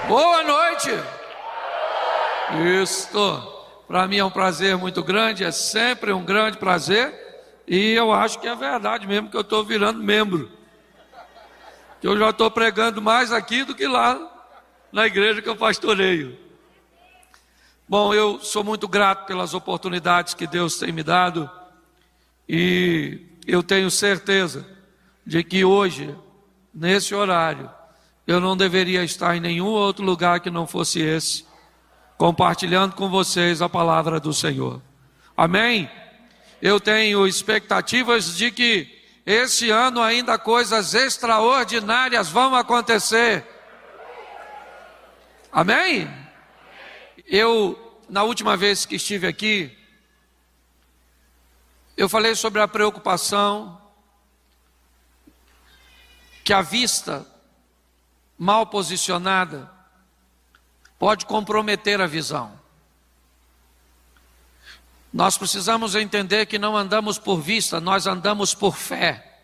Boa noite. Isto, para mim é um prazer muito grande, é sempre um grande prazer, e eu acho que é verdade mesmo que eu estou virando membro, que eu já estou pregando mais aqui do que lá na igreja que eu pastoreio. Bom, eu sou muito grato pelas oportunidades que Deus tem me dado, e eu tenho certeza de que hoje, nesse horário, eu não deveria estar em nenhum outro lugar que não fosse esse, compartilhando com vocês a palavra do Senhor. Amém? Eu tenho expectativas de que esse ano ainda coisas extraordinárias vão acontecer. Amém? Na última vez que estive aqui, eu falei sobre a preocupação que a vista mal posicionada pode comprometer a visão. Nós precisamos entender que não andamos por vista, nós andamos por fé.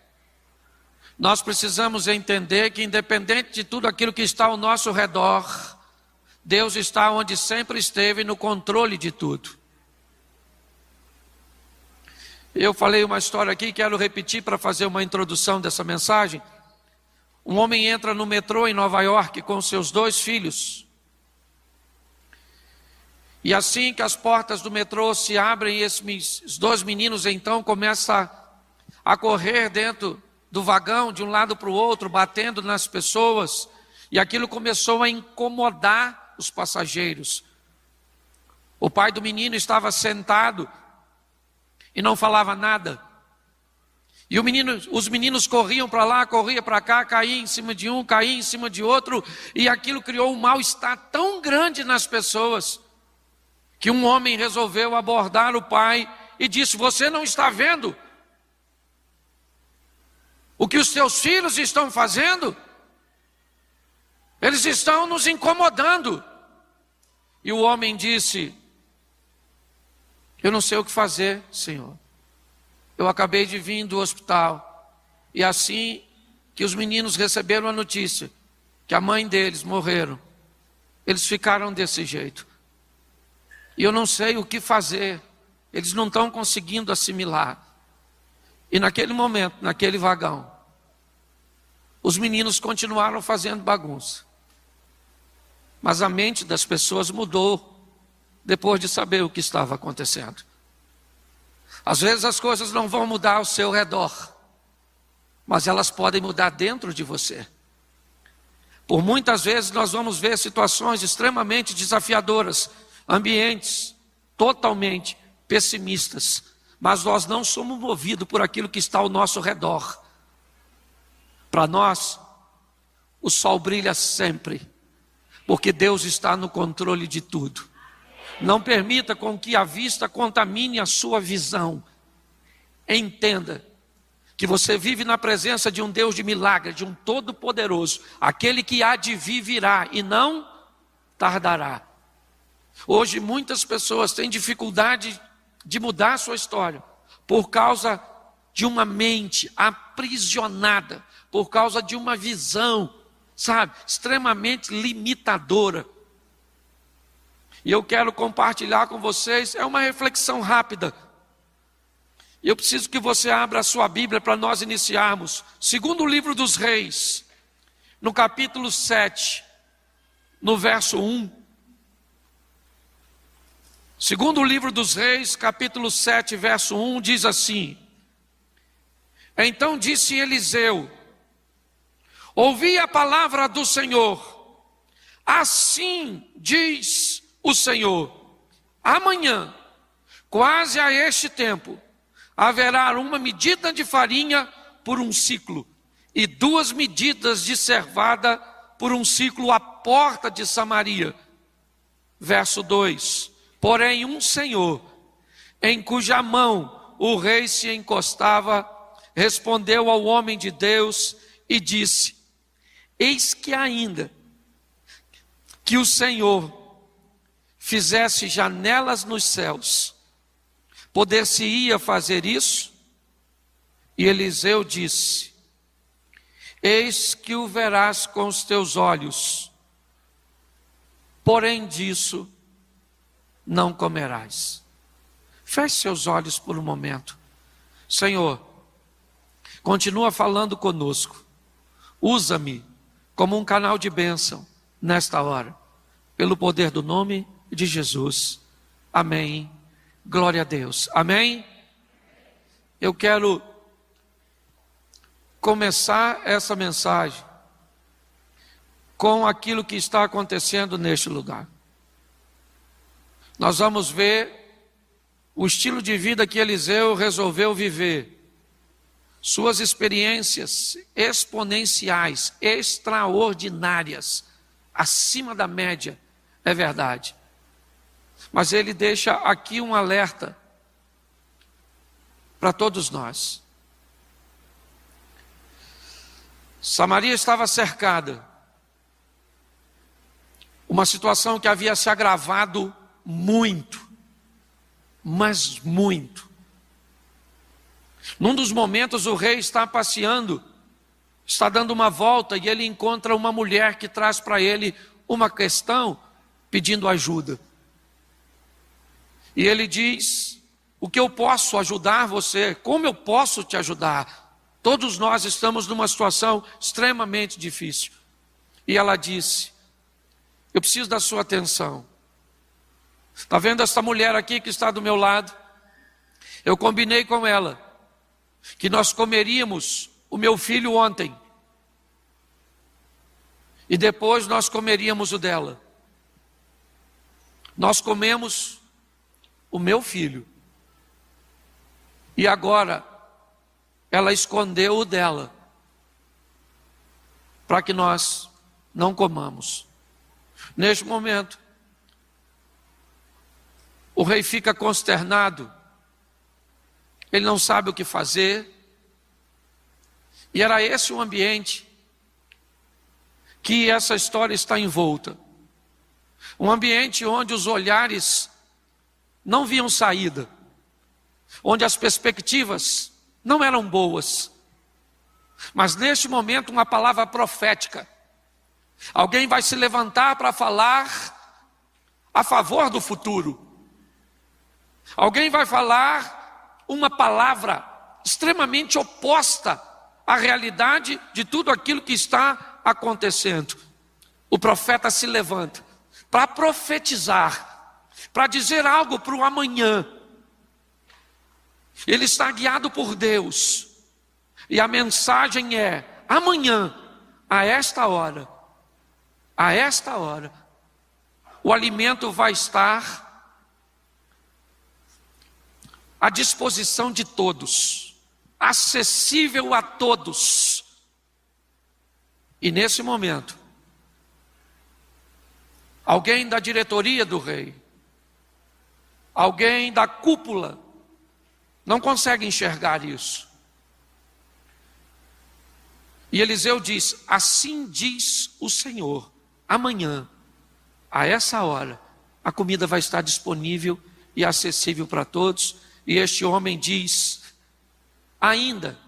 Nós precisamos entender que, independente de tudo aquilo que está ao nosso redor, Deus está onde sempre esteve, no controle de tudo. Eu falei uma história aqui, quero repetir para fazer uma introdução dessa mensagem. Um homem entra no metrô em Nova York com seus 2 filhos. E assim que as portas do metrô se abrem, esses 2 meninos então começam a correr dentro do vagão, de um lado para o outro, batendo nas pessoas. E aquilo começou a incomodar os passageiros. O pai do menino estava sentado e não falava nada. E os meninos corriam para lá, corriam para cá, caíam em cima de um, caíam em cima de outro, e aquilo criou um mal-estar tão grande nas pessoas, que um homem resolveu abordar o pai e disse: você não está vendo o que os teus filhos estão fazendo? Eles estão nos incomodando. E o homem disse: eu não sei o que fazer, Senhor. Eu acabei de vir do hospital, e assim que os meninos receberam a notícia que a mãe deles morreram, eles ficaram desse jeito. E eu não sei o que fazer, eles não estão conseguindo assimilar. E naquele momento, naquele vagão, os meninos continuaram fazendo bagunça. Mas a mente das pessoas mudou depois de saber o que estava acontecendo. Às vezes as coisas não vão mudar ao seu redor, mas elas podem mudar dentro de você. Por muitas vezes nós vamos ver situações extremamente desafiadoras, ambientes totalmente pessimistas, mas nós não somos movidos por aquilo que está ao nosso redor. Para nós, o sol brilha sempre, porque Deus está no controle de tudo. Não permita com que a vista contamine a sua visão. Entenda que você vive na presença de um Deus de milagre, de um Todo-Poderoso. Aquele que há de vir virá e não tardará. Hoje muitas pessoas têm dificuldade de mudar a sua história por causa de uma mente aprisionada, por causa de uma visão, extremamente limitadora. E eu quero compartilhar com vocês, é uma reflexão rápida. Eu preciso que você abra a sua Bíblia para nós iniciarmos. Segundo livro dos Reis, no capítulo 7, no verso 1. Segundo livro dos Reis, capítulo 7, verso 1, diz assim: então disse Eliseu: ouvi a palavra do Senhor, assim diz o Senhor, amanhã, quase a este tempo, haverá uma medida de farinha por um ciclo, e 2 medidas de cevada por um ciclo à porta de Samaria. Verso 2: porém um Senhor, em cuja mão o rei se encostava, respondeu ao homem de Deus e disse: eis que ainda que o Senhor fizesse janelas nos céus, poder-se-ia fazer isso? E Eliseu disse: eis que o verás com os teus olhos, porém disso não comerás. Feche seus olhos por um momento. Senhor, continua falando conosco. Usa-me como um canal de bênção nesta hora, pelo poder do nome de Jesus. Amém. Glória a Deus. Amém. Eu quero começar essa mensagem com aquilo que está acontecendo neste lugar. Nós vamos ver o estilo de vida que Eliseu resolveu viver, suas experiências exponenciais, extraordinárias, acima da média, é verdade. Mas ele deixa aqui um alerta para todos nós. Samaria estava cercada, uma situação que havia se agravado muito, mas muito. Num dos momentos o rei está passeando, está dando uma volta e ele encontra uma mulher que traz para ele uma questão pedindo ajuda. E ele diz: o que eu posso ajudar você? Como eu posso te ajudar? Todos nós estamos numa situação extremamente difícil. E ela disse: eu preciso da sua atenção. Está vendo essa mulher aqui que está do meu lado? Eu combinei com ela que nós comeríamos o meu filho ontem. E depois nós comeríamos o dela. Nós comemos o meu filho. E agora ela escondeu o dela, para que nós não comamos. Neste momento, o rei fica consternado, ele não sabe o que fazer, e era esse o ambiente que essa história está envolta. Um ambiente onde os olhares não viam saída, onde as perspectivas não eram boas. Mas neste momento uma palavra profética. Alguém vai se levantar para falar a favor do futuro. Alguém vai falar uma palavra extremamente oposta à realidade de tudo aquilo que está acontecendo. O profeta se levanta para profetizar, para dizer algo para o amanhã. Ele está guiado por Deus. E a mensagem é: amanhã, a esta hora, o alimento vai estar à disposição de todos, acessível a todos. E nesse momento, alguém da diretoria do rei, alguém da cúpula, não consegue enxergar isso. E Eliseu diz: assim diz o Senhor, amanhã, a essa hora, a comida vai estar disponível e acessível para todos. E este homem diz: ainda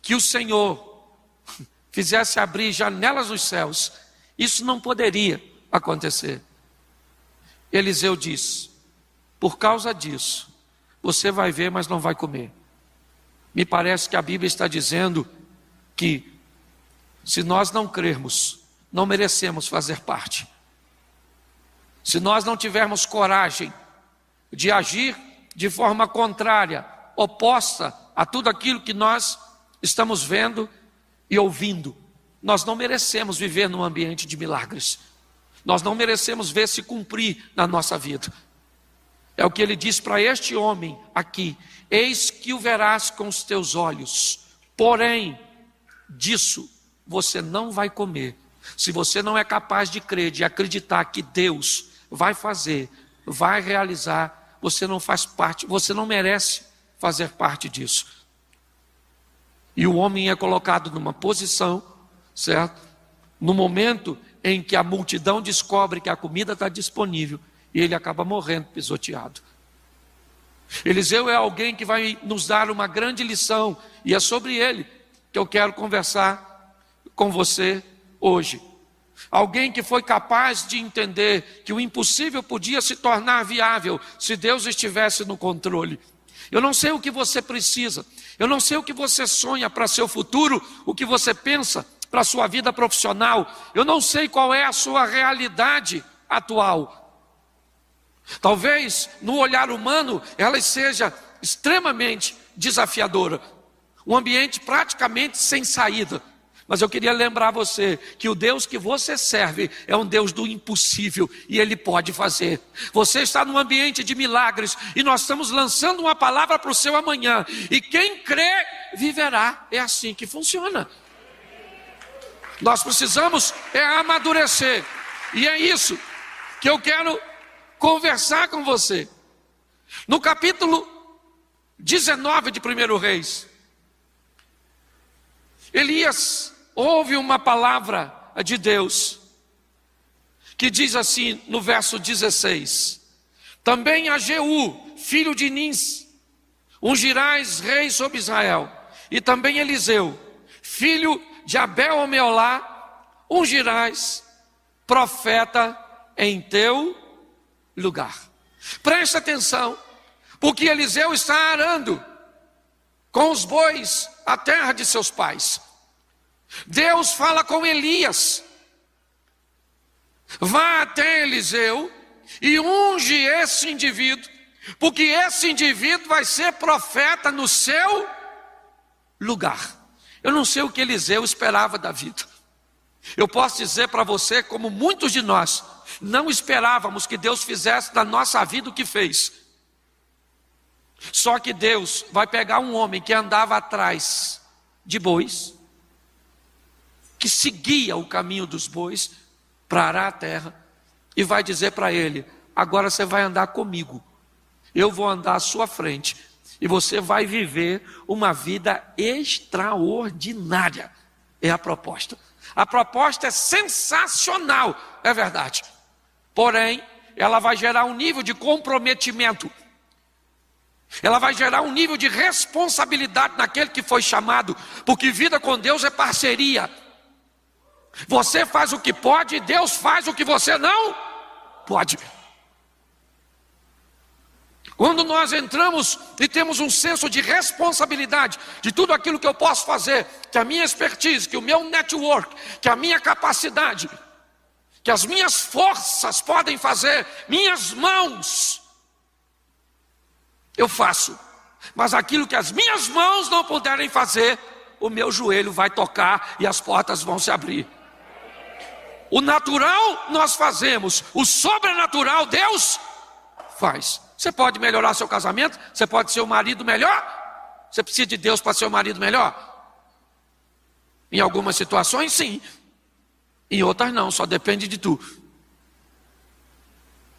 que o Senhor fizesse abrir janelas nos céus, isso não poderia acontecer. Eliseu diz: por causa disso, você vai ver, mas não vai comer. Me parece que a Bíblia está dizendo que, se nós não crermos, não merecemos fazer parte. Se nós não tivermos coragem de agir de forma contrária, oposta a tudo aquilo que nós estamos vendo e ouvindo, nós não merecemos viver num ambiente de milagres. Nós não merecemos ver se cumprir na nossa vida. É o que ele diz para este homem aqui: eis que o verás com os teus olhos, porém disso você não vai comer. Se você não é capaz de crer, de acreditar que Deus vai fazer, vai realizar, você não faz parte, você não merece fazer parte disso. E o homem é colocado numa posição, certo? No momento em que a multidão descobre que a comida está disponível, e ele acaba morrendo pisoteado. Eliseu é alguém que vai nos dar uma grande lição, e é sobre ele que eu quero conversar com você hoje. Alguém que foi capaz de entender que o impossível podia se tornar viável se Deus estivesse no controle. Eu não sei o que você precisa, eu não sei o que você sonha para seu futuro, o que você pensa para a sua vida profissional, eu não sei qual é a sua realidade atual. Talvez no olhar humano ela seja extremamente desafiadora, um ambiente praticamente sem saída. Mas eu queria lembrar você que o Deus que você serve é um Deus do impossível e Ele pode fazer. Você está num ambiente de milagres e nós estamos lançando uma palavra para o seu amanhã. E quem crê, viverá. É assim que funciona. Nós precisamos amadurecer. E é isso que eu quero conversar com você. No capítulo 19 de 1 Reis, Elias ouve uma palavra de Deus, que diz assim no verso 16: também a Jeú, filho de Nins, ungirás rei sobre Israel, e também Eliseu, filho de Abel-Meolá, ungirás profeta em teu lugar. Presta atenção, porque Eliseu está arando com os bois a terra de seus pais. Deus fala com Elias: vá até Eliseu e unge esse indivíduo, porque esse indivíduo vai ser profeta no seu lugar. Eu não sei o que Eliseu esperava da vida. Eu posso dizer para você, como muitos de nós não esperávamos que Deus fizesse na nossa vida o que fez. Só que Deus vai pegar um homem que andava atrás de bois, que seguia o caminho dos bois para arar a terra, e vai dizer para ele: agora você vai andar comigo, eu vou andar à sua frente, e você vai viver uma vida extraordinária. É a proposta. A proposta é sensacional, é verdade. Porém, ela vai gerar um nível de comprometimento. Ela vai gerar um nível de responsabilidade naquele que foi chamado, porque vida com Deus é parceria. Você faz o que pode e Deus faz o que você não pode. Quando nós entramos e temos um senso de responsabilidade de tudo aquilo que eu posso fazer, que a minha expertise, que o meu network, que a minha capacidade, que as minhas forças podem fazer, minhas mãos, eu faço. Mas aquilo que as minhas mãos não puderem fazer, o meu joelho vai tocar e as portas vão se abrir. O natural nós fazemos, o sobrenatural Deus faz. Você pode melhorar seu casamento, você pode ser um marido melhor. Você precisa de Deus para ser um marido melhor? Em algumas situações sim, em outras não, só depende de tu.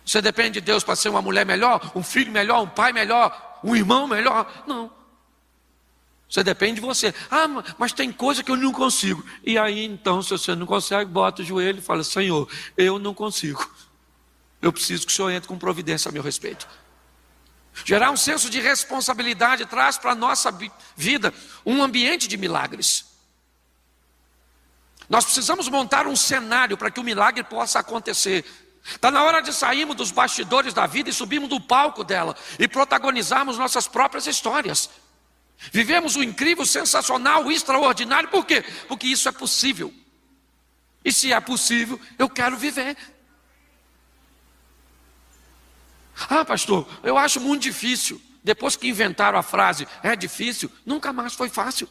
Você depende de Deus para ser uma mulher melhor, um filho melhor, um pai melhor, um irmão melhor? Não. Você depende de você. Ah, mas tem coisa que eu não consigo. E aí então, se você não consegue, bota o joelho e fala: Senhor, eu não consigo. Eu preciso que o Senhor entre com providência a meu respeito. Gerar um senso de responsabilidade traz para a nossa vida um ambiente de milagres. Nós precisamos montar um cenário para que o milagre possa acontecer. Está na hora de sairmos dos bastidores da vida e subirmos do palco dela e protagonizarmos nossas próprias histórias. Vivemos o incrível, o sensacional, o extraordinário. Por quê? Porque isso é possível. E se é possível, eu quero viver. Ah, pastor, eu acho muito difícil. Depois que inventaram a frase, é difícil, nunca mais foi fácil.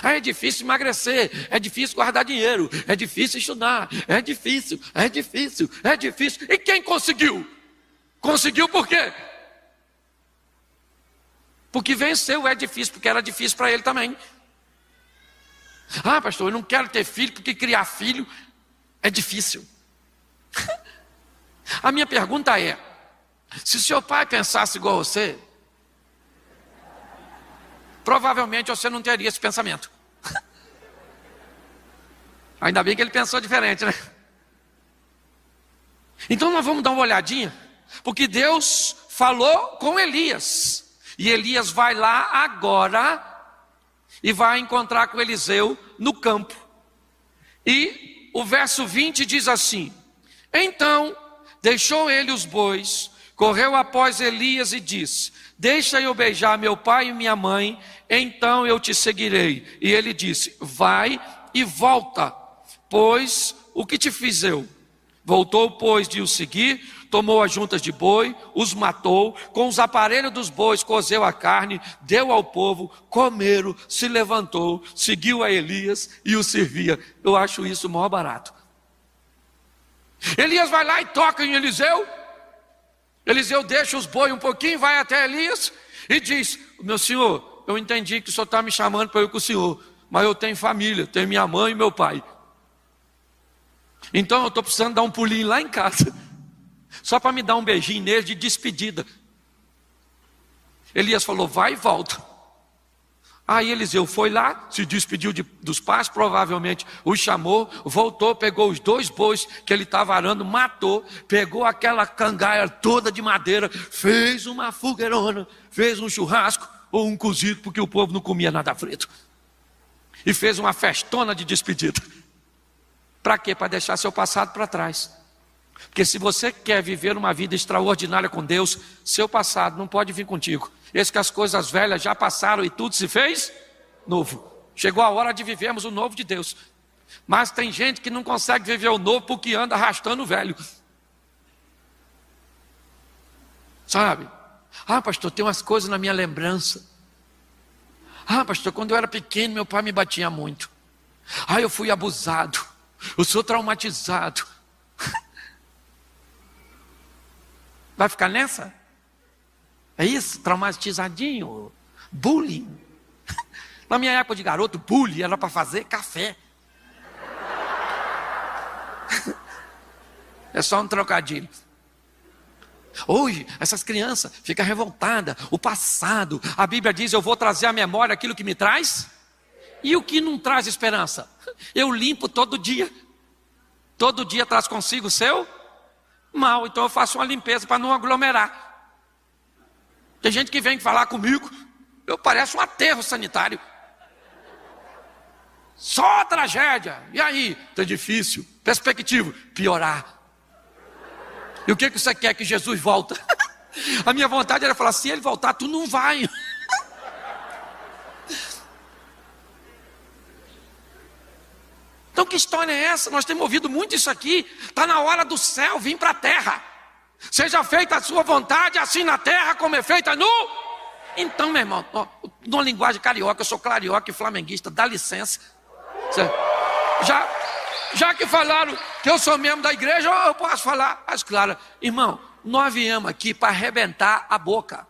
É difícil emagrecer, é difícil guardar dinheiro, é difícil estudar, é difícil, é difícil, é difícil. E quem conseguiu? Conseguiu por quê? Porque venceu. É difícil, porque era difícil para ele também. Ah, pastor, eu não quero ter filho, porque criar filho é difícil. A minha pergunta é: se seu pai pensasse igual a você, provavelmente você não teria esse pensamento. Ainda bem que ele pensou diferente, né? Então nós vamos dar uma olhadinha, porque Deus falou com Elias, e Elias vai lá agora e vai encontrar com Eliseu no campo. E o verso 20 diz assim: então deixou ele os bois, correu após Elias e disse: deixa eu beijar meu pai e minha mãe, então eu te seguirei. E ele disse: vai e volta, pois o que te fiz eu? Voltou, pois, de o seguir, tomou as juntas de boi, os matou, com os aparelhos dos bois cozeu a carne, deu ao povo, comeram, se levantou, seguiu a Elias e o servia. Eu acho isso o maior barato. Elias vai lá e toca em Eliseu. Eliseu deixa os bois um pouquinho, vai até Elias e diz: meu senhor, eu entendi que o senhor está me chamando para eu ir com o senhor, mas eu tenho família, tenho minha mãe e meu pai. Então eu estou precisando dar um pulinho lá em casa, só para me dar um beijinho nele de despedida. Elias falou: vai e volta. Aí Eliseu foi lá, se despediu dos pais, provavelmente os chamou, voltou, pegou os 2 bois que ele estava arando, matou, pegou aquela cangaia toda de madeira, fez uma fogueirona, fez um churrasco ou um cozido, porque o povo não comia nada frito, e fez uma festona de despedida. Para quê? Para deixar seu passado para trás. Porque se você quer viver uma vida extraordinária com Deus, seu passado não pode vir contigo. Eis que as coisas velhas já passaram e tudo se fez novo. Chegou a hora de vivermos o novo de Deus. Mas tem gente que não consegue viver o novo porque anda arrastando o velho. Sabe? Ah, pastor, tem umas coisas na minha lembrança. Ah, pastor, quando eu era pequeno, meu pai me batia muito. Ah, eu fui abusado. Eu sou traumatizado. Vai ficar nessa? É isso? Traumatizadinho? Bullying? Na minha época de garoto, bullying era para fazer café. É só um trocadilho. Hoje, essas crianças ficam revoltadas. O passado, a Bíblia diz: eu vou trazer à memória aquilo que me traz. E o que não traz esperança? Eu limpo todo dia. Todo dia traz consigo o seu mal. Então eu faço uma limpeza para não aglomerar. Tem gente que vem falar comigo, eu pareço um aterro sanitário. Só tragédia. E aí? Tá difícil. Perspectiva: piorar. E o que você quer? Que Jesus volta? A minha vontade era falar: se ele voltar, tu não vai. Então que história é essa? Nós temos ouvido muito isso aqui. Está na hora do céu vir para a terra. Seja feita a sua vontade, assim na terra como é feita no... Então, meu irmão, numa linguagem carioca, eu sou carioca e flamenguista, dá licença. Já que falaram que eu sou membro da igreja, eu posso falar as claras. Irmão, nós viemos aqui para arrebentar a boca.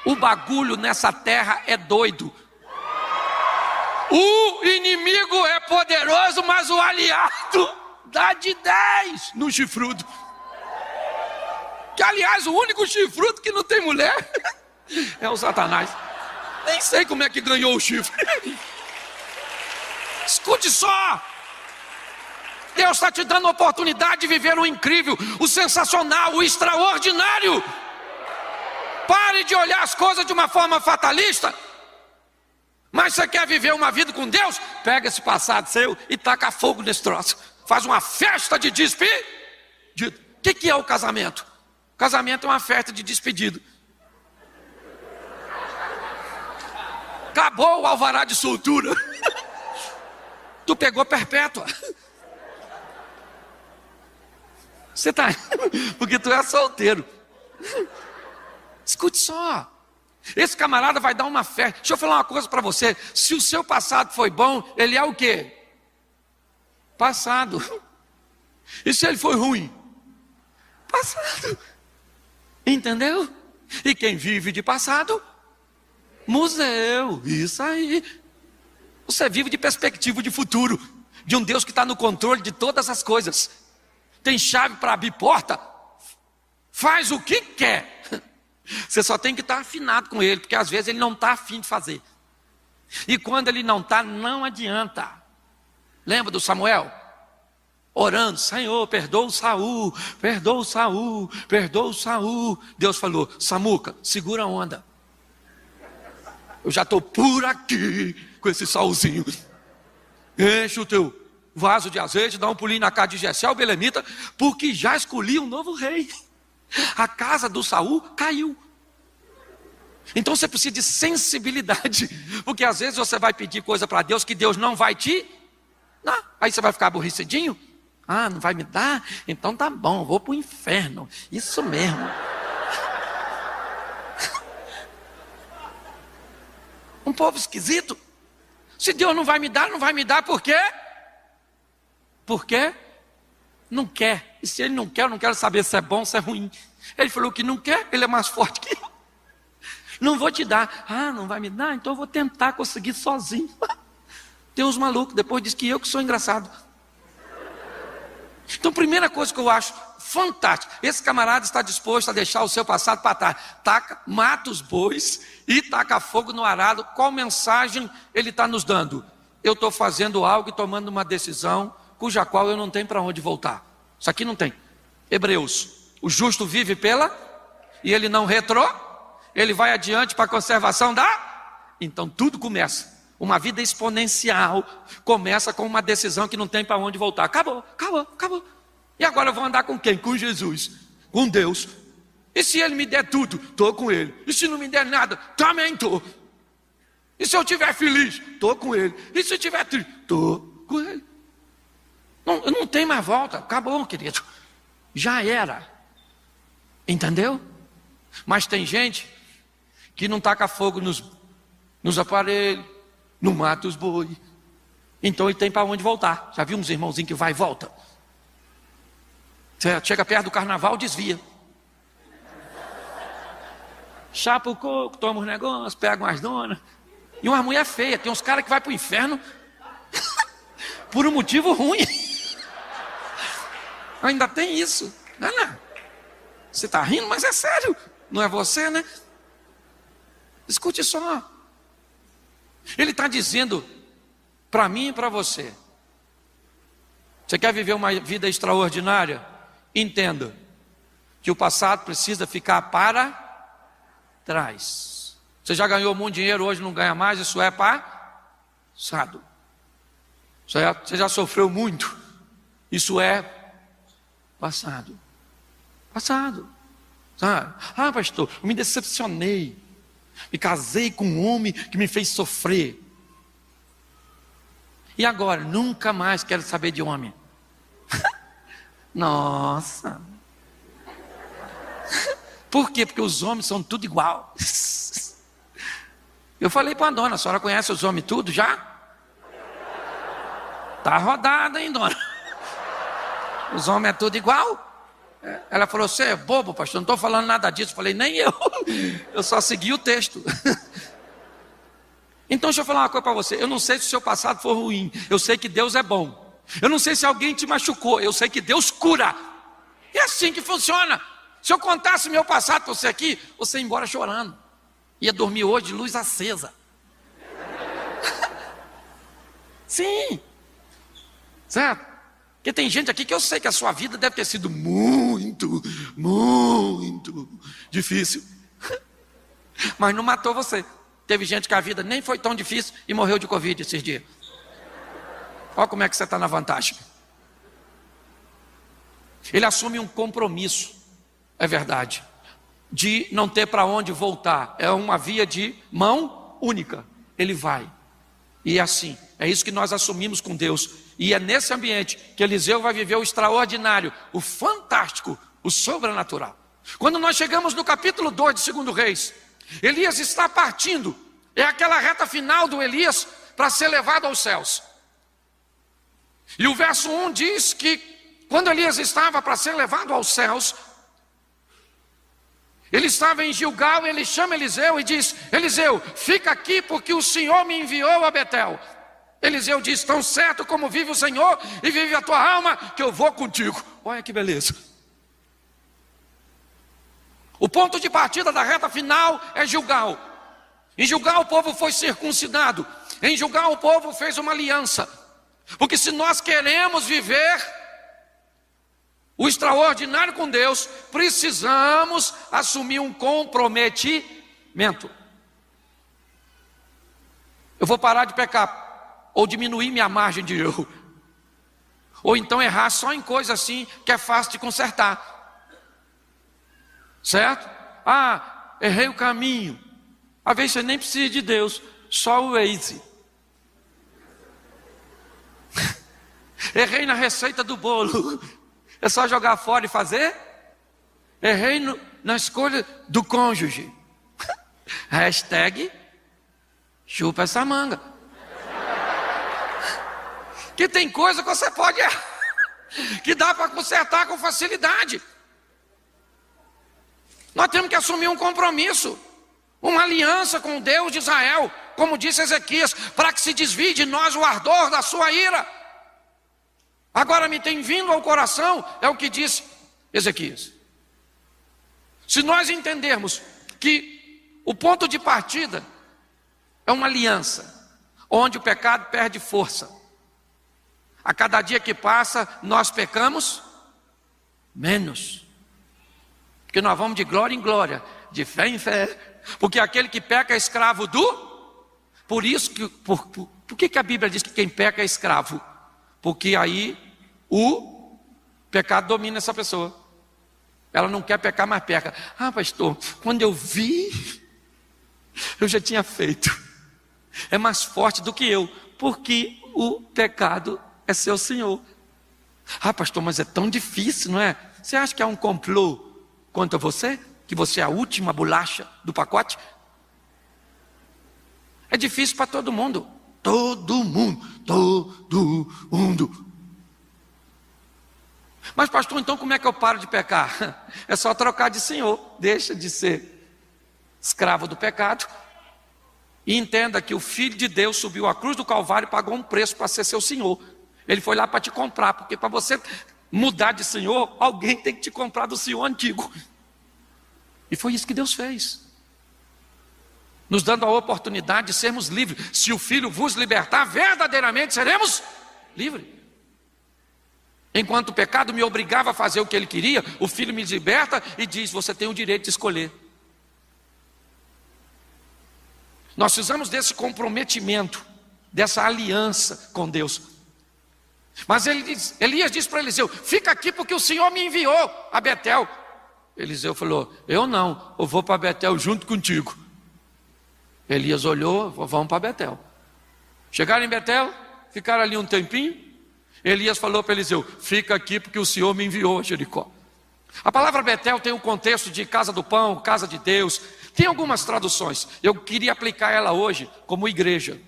O bagulho nessa terra é doido. O inimigo é poderoso, mas o aliado dá de 10 no chifrudo. Que, aliás, o único chifrudo que não tem mulher é o Satanás. Nem sei como é que ganhou o chifre. Escute só. Deus está te dando a oportunidade de viver o incrível, o sensacional, o extraordinário. Pare de olhar as coisas de uma forma fatalista. Mas você quer viver uma vida com Deus? Pega esse passado seu e taca fogo nesse troço. Faz uma festa de despedida. O que é o casamento? Casamento é uma festa de despedida. Acabou o alvará de soltura. Tu pegou perpétua. Você tá... Porque tu é solteiro. Escute só. Esse camarada vai dar uma festa. Deixa eu falar uma coisa para você. Se o seu passado foi bom, ele é o quê? Passado. E se ele foi ruim? Passado. Entendeu? E quem vive de passado? Museu. Isso aí. Você vive de perspectiva de futuro, de um Deus que está no controle de todas as coisas. Tem chave para abrir porta. Faz o que quer. Você só tem que estar afinado com ele, porque às vezes ele não está afim de fazer. E quando ele não está, não adianta. Lembra do Samuel? Orando: Senhor, perdoa o Saul, perdoa o Saul, perdoa o Saul. Deus falou: Samuca, segura a onda. Eu já estou por aqui com esse Saulzinho. Enche o teu vaso de azeite, dá um pulinho na casa de Jessé, o belemita, porque já escolhi um novo rei. A casa do Saul caiu. Então você precisa de sensibilidade, porque às vezes você vai pedir coisa para Deus que Deus não vai te dar. Aí você vai ficar aborrecidinho. Ah, não vai me dar? Então tá bom, vou para o inferno. Isso mesmo. Um povo esquisito. Se Deus não vai me dar por quê? Por quê? Não quer. E se ele não quer, eu não quero saber se é bom ou se é ruim. Ele falou que não quer, ele é mais forte que eu. Não vou te dar. Ah, não vai me dar? Então eu vou tentar conseguir sozinho. Tem uns malucos, depois diz que eu que sou engraçado. Então, primeira coisa que eu acho fantástico, esse camarada está disposto a deixar o seu passado para trás. Mata os bois e taca fogo no arado. Qual mensagem ele está nos dando? Eu estou fazendo algo e tomando uma decisão cuja qual eu não tenho para onde voltar. Isso aqui não tem. Hebreus, o justo vive e ele não ele vai adiante para a conservação Então tudo começa. Uma vida exponencial começa com uma decisão que não tem para onde voltar. Acabou. E agora eu vou andar com quem? Com Jesus, com Deus. E se Ele me der tudo, estou com Ele. E se não me der nada, também estou. E se eu estiver feliz, estou com Ele. E se eu estiver triste, estou com Ele. Não tem mais volta, acabou, querido. Já era. Entendeu? Mas tem gente que não taca fogo nos aparelhos, não mata os boi. Então ele tem para onde voltar. Já viu uns irmãozinhos que vai e volta? Você chega perto do carnaval, desvia. Chapa o coco, toma os negócios, pega umas donas. E uma mulher feia. Tem uns caras que vai para o inferno por um motivo ruim. Ainda tem isso. Não. Você está rindo, mas é sério. Não é você, né? Escute só. Ele está dizendo para mim e para você. Você quer viver uma vida extraordinária? Entenda que o passado precisa ficar para trás. Você já ganhou muito dinheiro, hoje não ganha mais, isso é passado. Você já sofreu muito, isso é passado. Sabe? Ah, pastor, eu me decepcionei. Me casei com um homem que me fez sofrer. E agora? Nunca mais quero saber de homem. Nossa. Por quê? Porque os homens são tudo igual. Eu falei para a dona, a senhora conhece os homens tudo já? Tá rodada, hein, dona? Os homens é tudo igual? Ela falou, você é bobo, pastor, não estou falando nada disso. Eu falei, nem eu só segui o texto. Então deixa eu falar uma coisa para você. Eu não sei se o seu passado foi ruim, eu sei que Deus é bom. Eu não sei se alguém te machucou, eu sei que Deus cura. É assim que funciona. Se eu contasse meu passado para você aqui, você ia embora chorando. Ia dormir hoje de luz acesa. Sim. Certo? Porque tem gente aqui que eu sei que a sua vida deve ter sido muito difícil. Mas não matou você. Teve gente que a vida nem foi tão difícil e morreu de Covid esses dias. Olha como é que você está na vantagem. Ele assume um compromisso, é verdade, de não ter para onde voltar. É uma via de mão única. Ele vai. E é assim, é isso que nós assumimos com Deus. E é nesse ambiente que Eliseu vai viver o extraordinário, o fantástico, o sobrenatural. Quando nós chegamos no capítulo 2 de 2 Reis, Elias está partindo. É aquela reta final do Elias para ser levado aos céus. E o verso 1 diz que quando Elias estava para ser levado aos céus, ele estava em Gilgal, ele chama Eliseu e diz, Eliseu, fica aqui porque o Senhor me enviou a Betel. Eliseu diz, tão certo como vive o Senhor e vive a tua alma, que eu vou contigo. Olha que beleza. O ponto de partida da reta final é Gilgal. Em Gilgal o povo foi circuncidado. Em Gilgal o povo fez uma aliança. Porque se nós queremos viver o extraordinário com Deus, precisamos assumir um comprometimento. Eu vou parar de pecar ou diminuir minha margem de erro. Ou então errar só em coisa assim que é fácil de consertar. Certo? Ah, errei o caminho. Às vezes você nem precisa de Deus, só o Waze. Errei na receita do bolo. É só jogar fora e fazer? Errei na escolha do cônjuge. Hashtag chupa essa manga. Que tem coisa que você pode errar, que dá para consertar com facilidade. Nós temos que assumir um compromisso, uma aliança com o Deus de Israel, como disse Ezequias, para que se desvie de nós o ardor da sua ira. Agora me tem vindo ao coração, é o que disse Ezequias. Se nós entendermos que o ponto de partida é uma aliança, onde o pecado perde força. A cada dia que passa, nós pecamos menos. Porque nós vamos de glória em glória, de fé em fé. Porque aquele que peca é escravo do... Por isso que... Por que a Bíblia diz que quem peca é escravo? Porque aí o pecado domina essa pessoa. Ela não quer pecar, mas peca. Ah, pastor, quando eu vi, eu já tinha feito. É mais forte do que eu. Porque o pecado é seu senhor. Ah, pastor, mas é tão difícil, não é? Você acha que é um complô contra você? Que você é a última bolacha do pacote? É difícil para todo mundo. Todo mundo. Todo mundo. Mas pastor, então como é que eu paro de pecar? É só trocar de senhor. Deixa de ser escravo do pecado. E entenda que o Filho de Deus subiu à cruz do Calvário e pagou um preço para ser seu senhor. Ele foi lá para te comprar, porque para você mudar de senhor, alguém tem que te comprar do senhor antigo. E foi isso que Deus fez, nos dando a oportunidade de sermos livres. Se o Filho vos libertar, verdadeiramente seremos livres. Enquanto o pecado me obrigava a fazer o que ele queria, o Filho me liberta e diz: você tem o direito de escolher. Nós precisamos desse comprometimento, dessa aliança com Deus. Mas Elias disse para Eliseu: fica aqui porque o Senhor me enviou a Betel. Eliseu falou: eu não, eu vou para Betel junto contigo. Elias olhou: vamos para Betel. Chegaram em Betel, ficaram ali um tempinho. Elias falou para Eliseu: fica aqui porque o Senhor me enviou a Jericó. A palavra Betel tem o contexto de casa do pão, casa de Deus. Tem algumas traduções, eu queria aplicar ela hoje como igreja.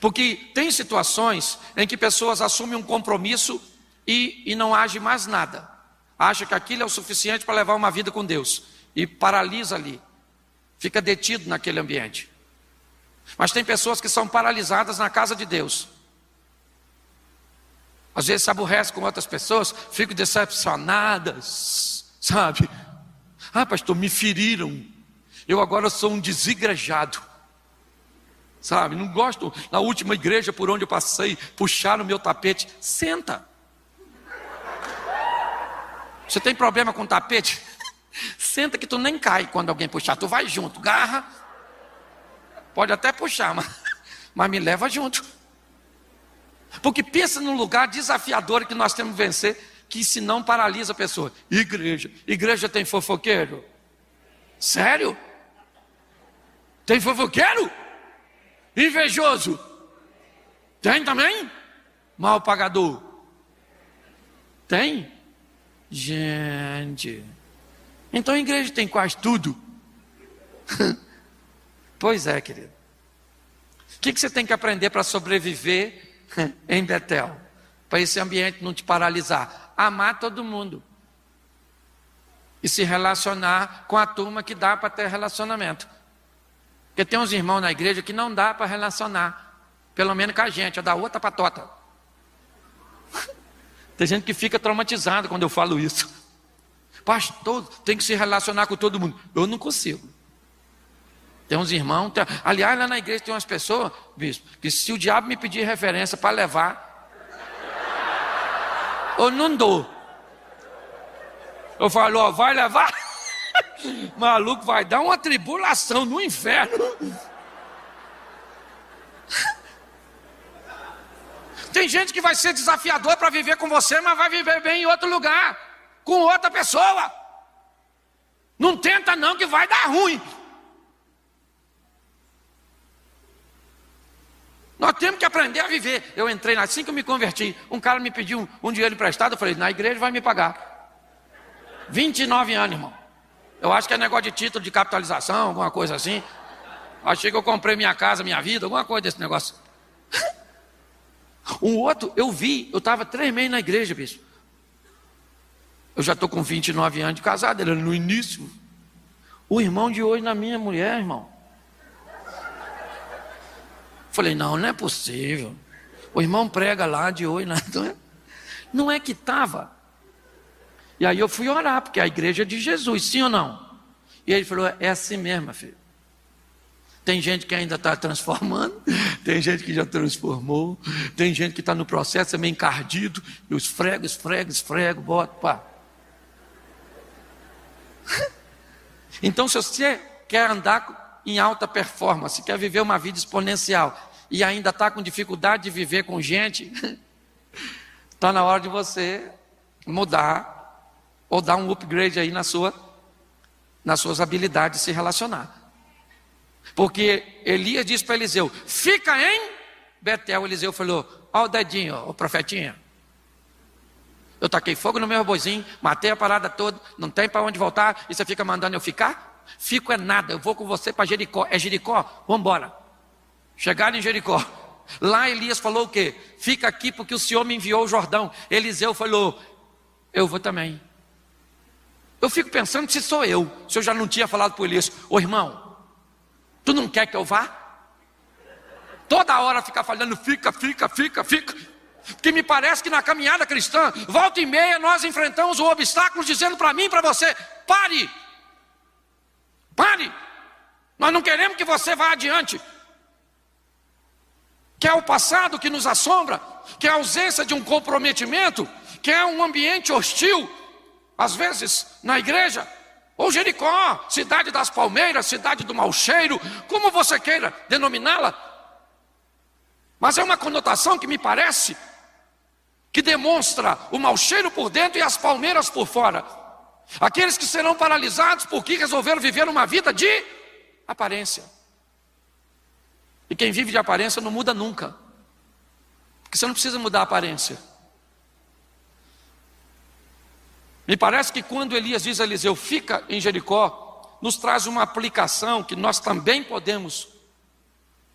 Porque tem situações em que pessoas assumem um compromisso e não agem mais nada. Acha que aquilo é o suficiente para levar uma vida com Deus. E paralisa ali. Fica detido naquele ambiente. Mas tem pessoas que são paralisadas na casa de Deus. Às vezes se aborrecem com outras pessoas, ficam decepcionadas, sabe? Ah, pastor, me feriram. Eu agora sou um desigrejado. Sabe, não gosto. Na última igreja por onde eu passei, puxaram o meu tapete. Senta. Você tem problema com tapete? Senta que tu nem cai quando alguém puxar. Tu vai junto, garra. Pode até puxar, mas me leva junto. Porque pensa num lugar desafiador que nós temos que vencer, que senão paralisa a pessoa. Igreja tem fofoqueiro? Sério? Tem fofoqueiro? Invejoso? Tem também? Mal pagador? Tem? Gente, então a igreja tem quase tudo. Pois é, querido. O que você tem que aprender para sobreviver em Betel? Para esse ambiente não te paralisar? Amar todo mundo e se relacionar com a turma que dá para ter relacionamento. Porque tem uns irmãos na igreja que não dá para relacionar, pelo menos com a gente, é da outra patota. Tem gente que fica traumatizada quando eu falo isso. Pastor, tem que se relacionar com todo mundo. Eu não consigo. Tem uns irmãos, aliás, lá na igreja tem umas pessoas, bispo, que se o diabo me pedir referência para levar, eu não dou. Eu falo: ó, vai levar? Maluco, vai dar uma tribulação no inferno. Tem Tem gente que vai ser desafiador para viver com você, mas vai viver bem em outro lugar, com outra pessoa. Não tenta não, que vai dar ruim. Nós temos que aprender a viver. Eu entrei assim que eu me converti. Um cara me pediu um dinheiro emprestado. Eu falei, na igreja vai me pagar. 29 anos, irmão. Eu acho que é negócio de título de capitalização, alguma coisa assim. Achei que eu comprei minha casa, minha vida, alguma coisa desse negócio. Um outro, eu estava 3 meses na igreja, bicho. Eu já estou com 29 anos de casado, ele era no início. O irmão de hoje na minha mulher, irmão. Falei, não é possível. O irmão prega lá de hoje, não é que estava. E aí eu fui orar, porque a igreja é de Jesus, sim ou não? E ele falou, é assim mesmo, filho. Tem gente que ainda está transformando, tem gente que já transformou, tem gente que está no processo, é meio encardido, e os esfrego, bota, pá. Então, se você quer andar em alta performance, quer viver uma vida exponencial e ainda está com dificuldade de viver com gente, está na hora de você mudar ou dar um upgrade aí nas suas habilidades de se relacionar. Porque Elias disse para Eliseu, fica em Betel. Eliseu falou, ó o dedinho, ó, o profetinha. Eu taquei fogo no meu boizinho, matei a parada toda, não tem para onde voltar, e você fica mandando eu ficar? Fico é nada, eu vou com você para Jericó. É Jericó? Vamos embora. Chegaram em Jericó. Lá Elias falou o quê? Fica aqui porque o Senhor me enviou o Jordão. Eliseu falou, eu vou também. Eu fico pensando se sou eu, se eu já não tinha falado para Elias, ô irmão, tu não quer que eu vá? Toda hora ficar falando, fica. Porque me parece que na caminhada cristã, volta e meia, nós enfrentamos o obstáculo dizendo para mim e para você, pare, nós não queremos que você vá adiante. Que é o passado que nos assombra, que é a ausência de um comprometimento, que é um ambiente hostil, às vezes na igreja, ou Jericó, cidade das palmeiras, cidade do mau cheiro, como você queira denominá-la, mas é uma conotação que me parece que demonstra o mau cheiro por dentro e as palmeiras por fora. Aqueles que serão paralisados porque resolveram viver uma vida de aparência. E quem vive de aparência não muda nunca, porque você não precisa mudar a aparência. Me parece que quando Elias diz a Eliseu, fica em Jericó, nos traz uma aplicação que nós também podemos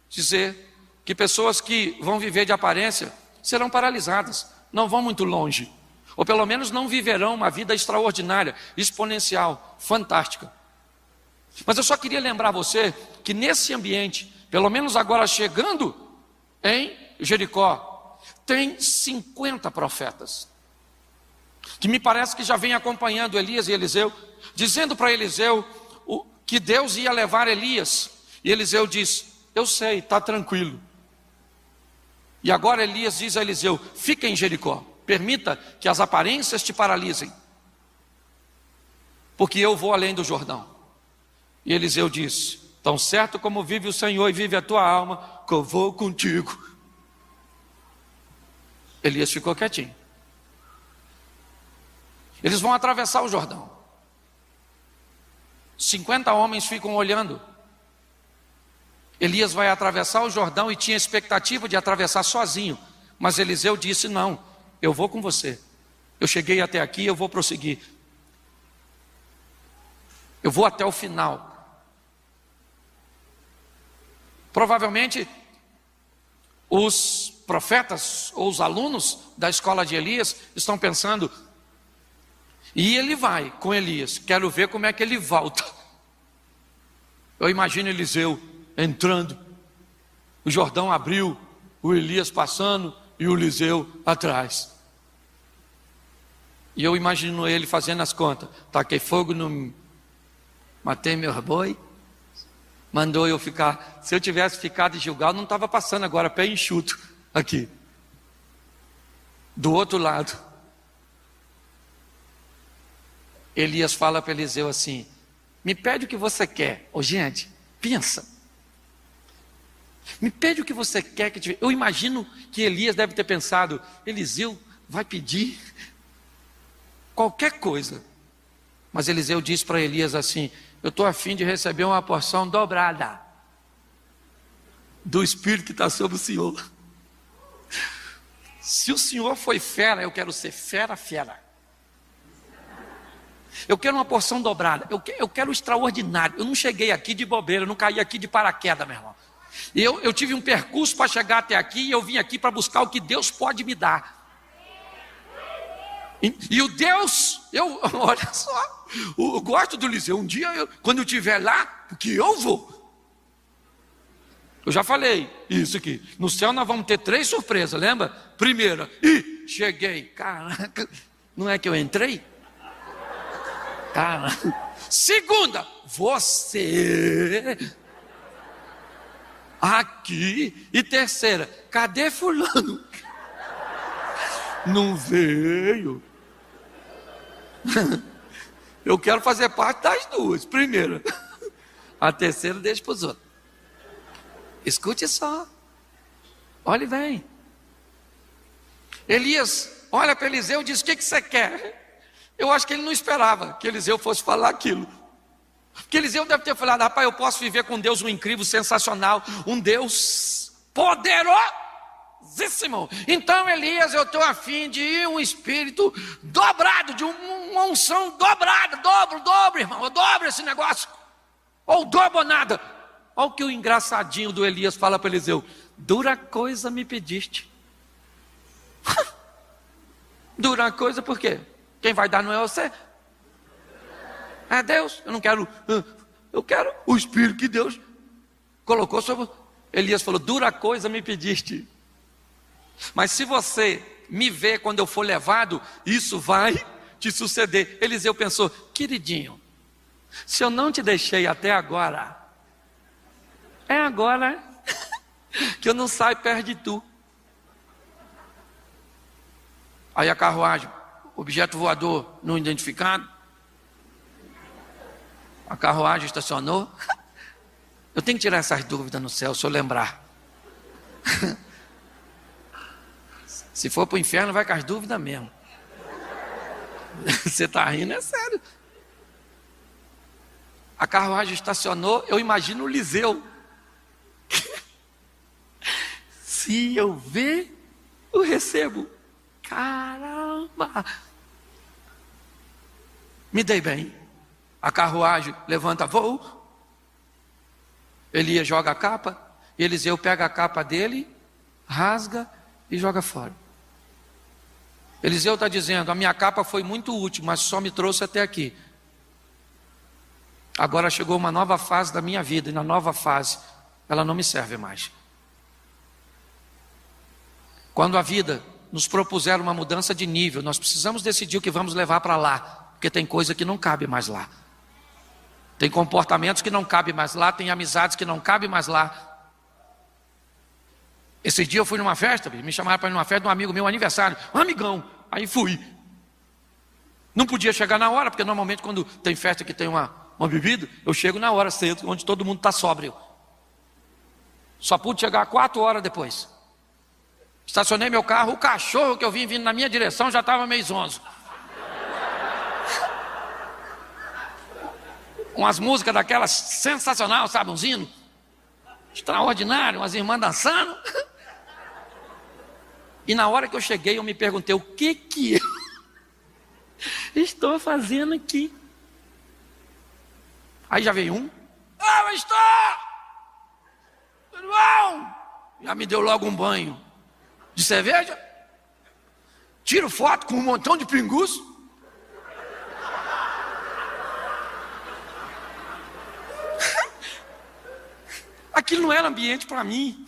dizer que pessoas que vão viver de aparência serão paralisadas, não vão muito longe, ou pelo menos não viverão uma vida extraordinária, exponencial, fantástica. Mas eu só queria lembrar você que nesse ambiente, pelo menos agora chegando em Jericó, tem 50 profetas, que me parece que já vem acompanhando Elias e Eliseu, dizendo para Eliseu que Deus ia levar Elias, e Eliseu diz, eu sei, está tranquilo. E agora Elias diz a Eliseu, fica em Jericó, permita que as aparências te paralisem, porque eu vou além do Jordão. E Eliseu diz, tão certo como vive o Senhor e vive a tua alma, que eu vou contigo. Elias ficou quietinho. Eles vão atravessar o Jordão. 50 homens ficam olhando. Elias vai atravessar o Jordão e tinha expectativa de atravessar sozinho. Mas Eliseu disse, não, eu vou com você. Eu cheguei até aqui, eu vou prosseguir. Eu vou até o final. Provavelmente, os profetas ou os alunos da escola de Elias estão pensando, e ele vai com Elias, quero ver como é que ele volta. Eu imagino Eliseu entrando, o Jordão abriu, o Elias passando e o Eliseu atrás. E eu imagino ele fazendo as contas, taquei fogo no... matei meu boi, mandou eu ficar, se eu tivesse ficado em Gilgal, não estava passando agora, pé enxuto, aqui, do outro lado. Elias fala para Eliseu assim, me pede o que você quer. Ô gente, pensa, Me pede o que você quer que te... Eu imagino que Elias deve ter pensado, Eliseu vai pedir qualquer coisa. Mas Eliseu disse para Elias assim, eu estou a fim de receber uma porção dobrada do Espírito que está sobre o Senhor. Se o Senhor foi fera, eu quero ser fera. Eu quero uma porção dobrada, eu quero o extraordinário. Eu não cheguei aqui de bobeira, eu não caí aqui de paraquedas, meu irmão. Eu tive um percurso para chegar até aqui e eu vim aqui para buscar o que Deus pode me dar. E o Deus, olha só, eu gosto do Eliseu. Um dia, quando eu estiver lá, que eu vou. Eu já falei isso aqui. No céu nós vamos ter 3 surpresas, lembra? Primeira, cheguei. Caraca, não é que eu entrei? Caraca. Segunda, você aqui. E terceira, cadê fulano? Não veio. Eu quero fazer parte das duas. Primeira, a terceira deixa para os outros. Escute só. Olhe bem. Elias olha para Eliseu e diz, o que você quer? Eu acho que ele não esperava que Eliseu fosse falar aquilo. Porque Eliseu deve ter falado, rapaz, eu posso viver com Deus um incrível, sensacional, um Deus poderosíssimo. Então Elias, eu estou a fim de um espírito dobrado, de uma unção dobrada, dobro, irmão, eu dobro esse negócio. Ou dobro ou nada. Olha o que o engraçadinho do Elias fala para Eliseu, dura coisa me pediste. Dura coisa por quê? Quem vai dar não é você. É Deus, eu quero o Espírito que Deus colocou sobre... Elias falou, dura coisa me pediste. Mas se você me ver quando eu for levado, isso vai te suceder. Eliseu pensou, queridinho, se eu não te deixei até agora, é agora que eu não saio perto de tu. Aí a carruagem, objeto voador não identificado, a carruagem estacionou. Eu tenho que tirar essas dúvidas no céu, se eu lembrar. Se for para o inferno, vai com as dúvidas mesmo. Você está rindo, é sério. A carruagem estacionou, eu imagino o Eliseu. Se eu ver, eu recebo. Caramba! Me dei bem. A carruagem levanta voo. Elias joga a capa. Eliseu pega a capa dele, rasga e joga fora. Eliseu está dizendo, a minha capa foi muito útil, mas só me trouxe até aqui. Agora chegou uma nova fase da minha vida, e na nova fase, ela não me serve mais. Quando a vida nos propuser uma mudança de nível, nós precisamos decidir o que vamos levar para lá, porque tem coisa que não cabe mais lá. Tem comportamentos que não cabem mais lá, tem amizades que não cabem mais lá. Esse dia eu fui numa festa, me chamaram para ir numa festa de um amigo meu, aniversário, um amigão, aí fui. Não podia chegar na hora, porque normalmente quando tem festa que tem uma bebida, eu chego na hora cedo, onde todo mundo está sóbrio. Só pude chegar 4 horas depois. Estacionei meu carro, o cachorro que eu vim vindo na minha direção já estava meio zonzo. Com as músicas daquelas sensacional, sabe, uns hinos extraordinário, umas irmãs dançando. E na hora que eu cheguei, eu me perguntei, o que eu estou fazendo aqui? Aí já veio um, irmão, já me deu logo um banho de cerveja, tiro foto com um montão de pinguço. Aquilo não era ambiente para mim.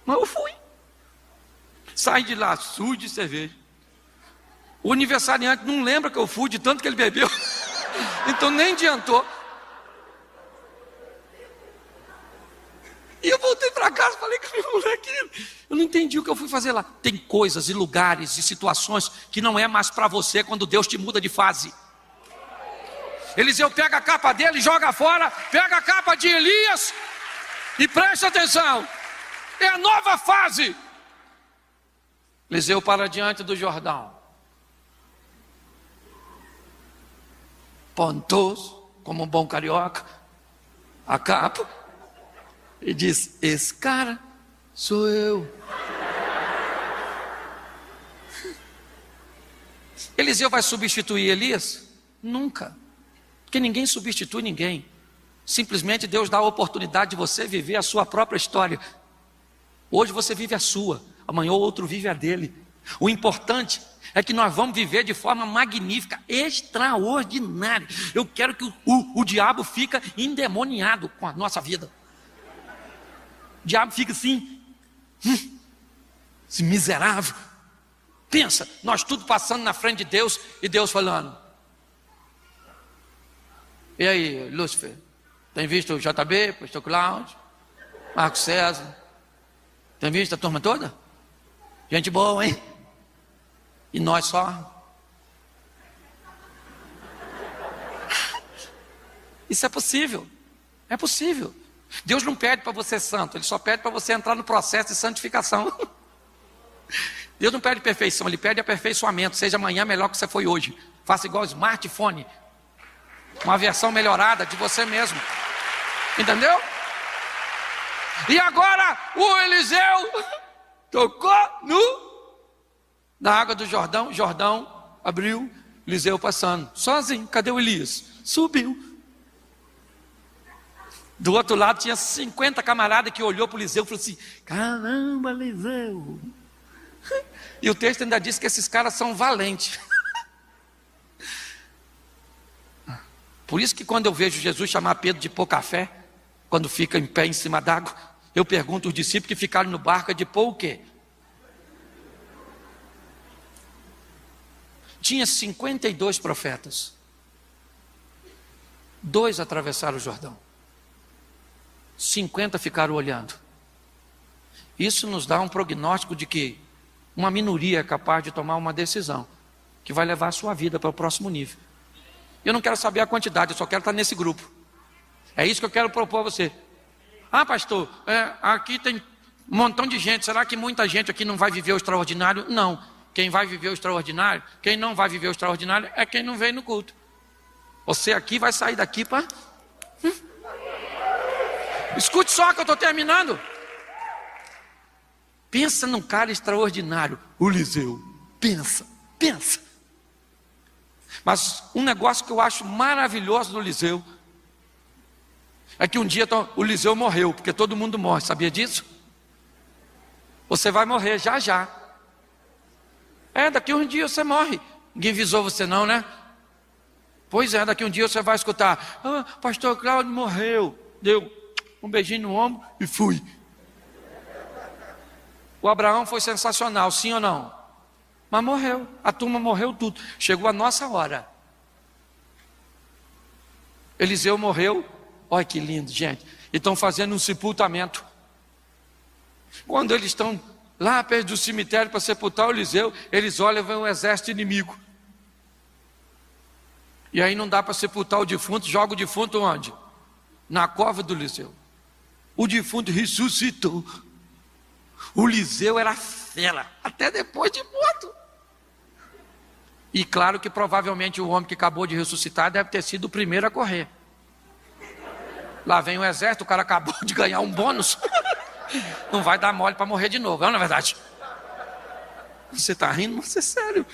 Mas eu fui. Saí de lá sujo de cerveja. O aniversariante não lembra que eu fui de tanto que ele bebeu. Então nem adiantou. E eu voltei para casa e falei com o meu moleque, eu não entendi o que eu fui fazer lá. Tem coisas e lugares e situações que não é mais para você quando Deus te muda de fase. Eliseu pega a capa dele, joga fora, pega a capa de Elias E preste atenção, é a nova fase. Eliseu para diante do Jordão, pontoso, como um bom carioca, a capa, e diz: esse cara sou eu. Eliseu vai substituir Elias? Nunca, porque ninguém substitui ninguém. Simplesmente Deus dá a oportunidade de você viver a sua própria história. Hoje você vive a sua, amanhã o outro vive a dele. O importante é que nós vamos viver de forma magnífica, extraordinária. Eu quero que o diabo fique endemoniado com a nossa vida. O diabo fica assim, esse miserável. Pensa, nós tudo passando na frente de Deus e Deus falando: e aí, Lúcifer, tem visto o JB, pastor Cláudio, Marcos César? Tem visto a turma toda? Gente boa, hein? E nós só? Isso é possível. É possível. Deus não pede para você ser santo, Ele só pede para você entrar no processo de santificação. Deus não pede perfeição, Ele pede aperfeiçoamento. Seja amanhã melhor que você foi hoje. Faça igual o smartphone, uma versão melhorada de você mesmo. Entendeu? E agora o Eliseu tocou na água do Jordão. Jordão abriu, Eliseu passando sozinho. Cadê o Elias? Subiu. Do outro lado tinha 50 camaradas que olhou para o Eliseu e falou assim: caramba, Eliseu. E o texto ainda diz que esses caras são valentes. Por isso que quando eu vejo Jesus chamar Pedro de pôr café, quando fica em pé em cima d'água, eu pergunto aos discípulos que ficaram no barco: de pôr o quê? Tinha 52 profetas. 2 atravessaram o Jordão. 50 ficaram olhando. Isso nos dá um prognóstico de que uma minoria é capaz de tomar uma decisão que vai levar a sua vida para o próximo nível. Eu não quero saber a quantidade, eu só quero estar nesse grupo. É isso que eu quero propor a você. Ah, pastor, aqui tem um montão de gente. Será que muita gente aqui não vai viver o extraordinário? Não. Quem vai viver o extraordinário, quem não vai viver o extraordinário é quem não veio no culto. Você aqui vai sair daqui para... Escute só que eu estou terminando. Pensa num cara extraordinário, o Eliseu. Pensa. Mas um negócio que eu acho maravilhoso do Eliseu é que um dia o Eliseu morreu, porque todo mundo morre, sabia disso? Você vai morrer já. Daqui um dia você morre. Ninguém avisou você não, né? Pois é, daqui um dia você vai escutar: pastor Cláudio morreu. Deu um beijinho no ombro e fui. O Abraão foi sensacional, sim ou não? Mas morreu, a turma morreu tudo. Chegou a nossa hora. Eliseu morreu. Olha que lindo, gente. E estão fazendo um sepultamento. Quando eles estão lá perto do cemitério para sepultar o Eliseu, eles olham e vem um exército inimigo. E aí não dá para sepultar o defunto. Joga o defunto onde? Na cova do Eliseu. O defunto ressuscitou. O Eliseu era fera, até depois de morto. E claro que provavelmente o homem que acabou de ressuscitar deve ter sido o primeiro a correr. Lá vem o exército, o cara acabou de ganhar um bônus. Não vai dar mole para morrer de novo, não é verdade? Você está rindo, mas é sério.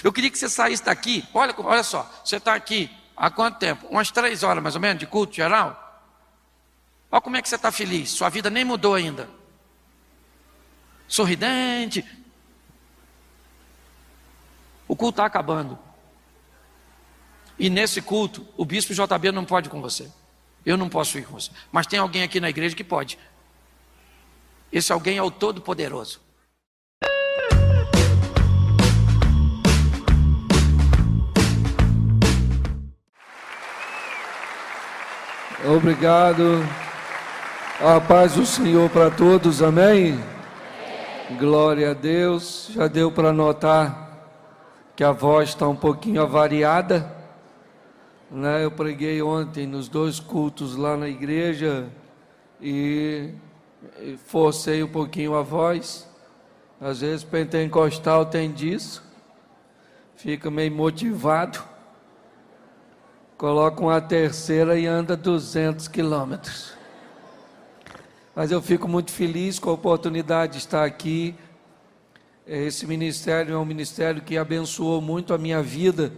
Eu queria que você saísse daqui. Olha só, você está aqui há quanto tempo? Umas 3 horas mais ou menos de culto geral. Olha como é que você está feliz. Sua vida nem mudou ainda. Sorridente. O culto está acabando. E nesse culto, o bispo JB não pode ir com você. Eu não posso ir com você. Mas tem alguém aqui na igreja que pode. Esse alguém é o Todo-Poderoso. Obrigado. A paz do Senhor para todos, amém? Glória a Deus. Já deu para notar que a voz está um pouquinho avariada, né? Eu preguei ontem nos 2 cultos lá na igreja e forcei um pouquinho a voz. Às vezes pentecostal tem disso, fica meio motivado, coloca uma terceira e anda 200 quilômetros. Mas eu fico muito feliz com a oportunidade de estar aqui. Esse ministério é um ministério que abençoou muito a minha vida.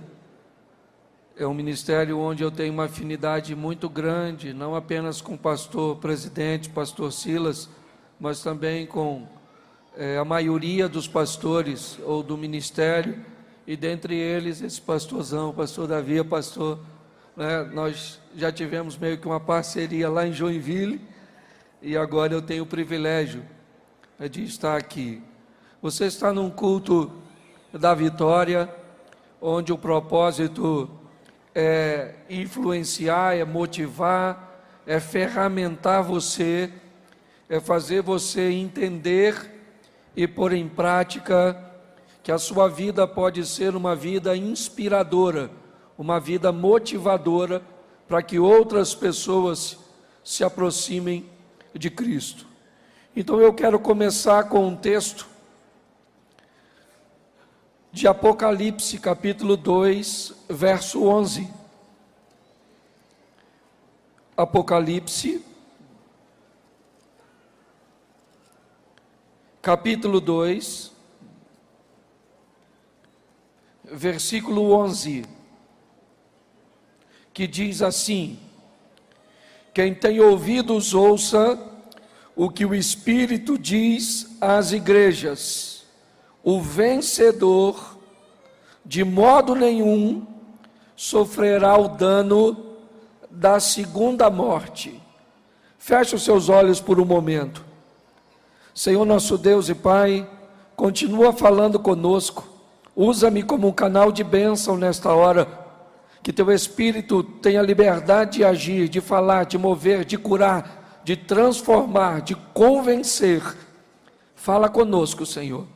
É um ministério onde eu tenho uma afinidade muito grande, não apenas com o pastor presidente, pastor Silas, mas também com a maioria dos pastores ou do ministério, e dentre eles esse pastorzão, o pastor Davi, pastor, né, nós já tivemos meio que uma parceria lá em Joinville, e agora eu tenho o privilégio de estar aqui. Você está num culto da vitória, onde o propósito é influenciar, é motivar, é ferramentar você, é fazer você entender e pôr em prática que a sua vida pode ser uma vida inspiradora, uma vida motivadora, para que outras pessoas se aproximem de Cristo. Então eu quero começar com um texto de Apocalipse, capítulo 2, verso 11. Apocalipse, capítulo 2, versículo 11, que diz assim: quem tem ouvidos ouça o que o Espírito diz às igrejas. O vencedor, de modo nenhum, sofrerá o dano da segunda morte. Feche os seus olhos por um momento. Senhor nosso Deus e Pai, continua falando conosco. Usa-me como um canal de bênção nesta hora. Que teu Espírito tenha liberdade de agir, de falar, de mover, de curar, de transformar, de convencer. Fala conosco, Senhor.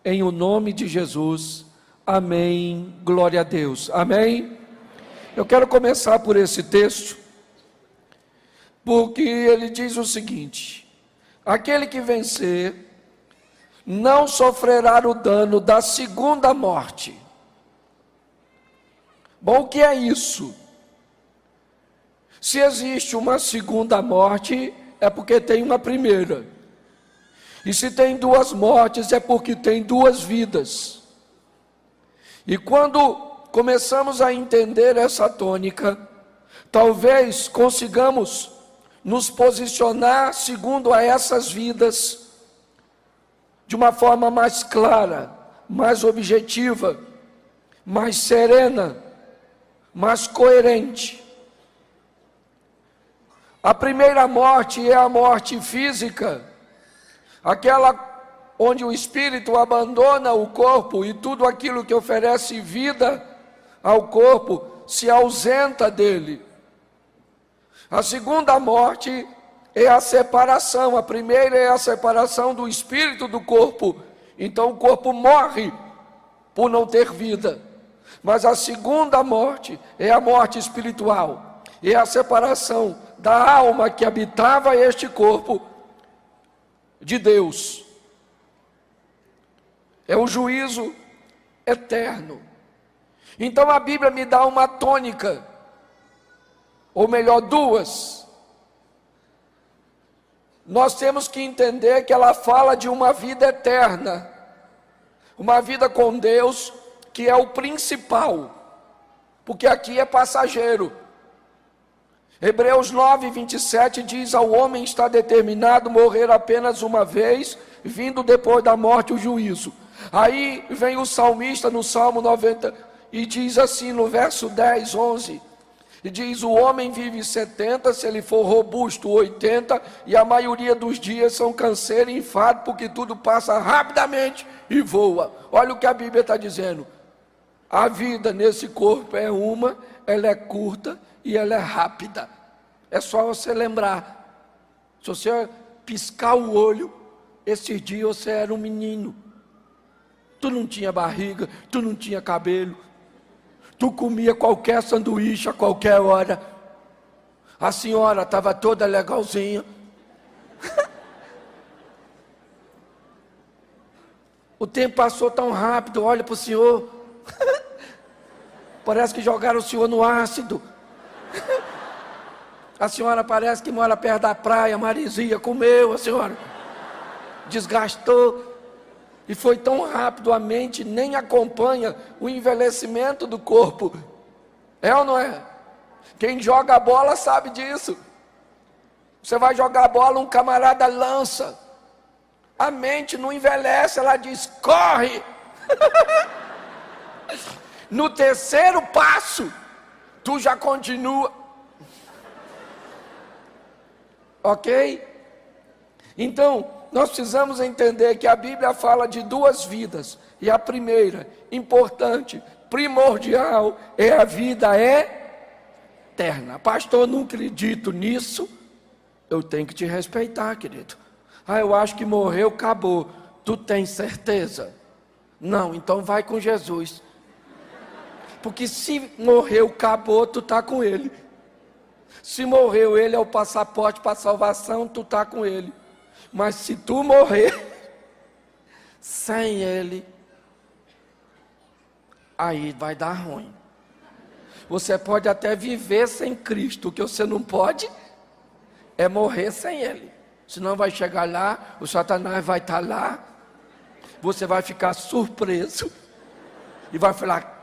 Em o nome de Jesus. Amém. Glória a Deus. Amém. Eu quero começar por esse texto, porque ele diz o seguinte: aquele que vencer não sofrerá o dano da segunda morte. Bom, o que é isso? Se existe uma segunda morte, é porque tem uma primeira. E se tem duas mortes, é porque tem duas vidas. E quando começamos a entender essa tônica, talvez consigamos nos posicionar segundo a essas vidas de uma forma mais clara, mais objetiva, mais serena, mais coerente. A primeira morte é a morte física, aquela onde o espírito abandona o corpo e tudo aquilo que oferece vida ao corpo se ausenta dele. A segunda morte é a separação. A primeira é a separação do espírito do corpo. Então o corpo morre por não ter vida. Mas a segunda morte é a morte espiritual. É a separação da alma que habitava este corpo de Deus. É o juízo eterno. Então a Bíblia me dá uma tônica, ou melhor, duas. Nós temos que entender que ela fala de uma vida eterna, uma vida com Deus, que é o principal, porque aqui é passageiro. Hebreus 9, 27 diz: ao homem está determinado morrer apenas uma vez, vindo depois da morte o juízo. Aí vem o salmista no Salmo 90 e diz assim no verso 10, 11, e diz: o homem vive 70, se ele for robusto 80, e a maioria dos dias são canseiro e enfado, porque tudo passa rapidamente e voa. Olha o que a Bíblia está dizendo: a vida nesse corpo é uma, ela é curta e ela é rápida. É só você lembrar. Se você piscar o olho, esses dias você era um menino. Tu não tinha barriga, tu não tinha cabelo, tu comia qualquer sanduíche a qualquer hora. A senhora estava toda legalzinha, O tempo passou tão rápido, olha para o senhor. Parece que jogaram o senhor no ácido. A senhora parece que mora perto da praia, Marizia, comeu a senhora. Desgastou. E foi tão rápido, a mente nem acompanha o envelhecimento do corpo. É ou não é? Quem joga a bola sabe disso. Você vai jogar a bola, um camarada lança. A mente não envelhece, ela diz, corre. No terceiro passo, tu já continua. Ok? Então, nós precisamos entender que a Bíblia fala de duas vidas. E a primeira, importante, primordial, é a vida eterna. Pastor, eu não acredito nisso. Eu tenho que te respeitar, querido. Eu acho que morreu, acabou. Tu tens certeza? Não, então vai com Jesus. Porque se morreu, acabou, tu está com Ele. Se morreu, Ele é o passaporte para a salvação, tu está com Ele. Mas se tu morrer sem Ele, aí vai dar ruim. Você pode até viver sem Cristo, o que você não pode é morrer sem Ele. Senão vai chegar lá, o Satanás vai estar lá, você vai ficar surpreso e vai falar,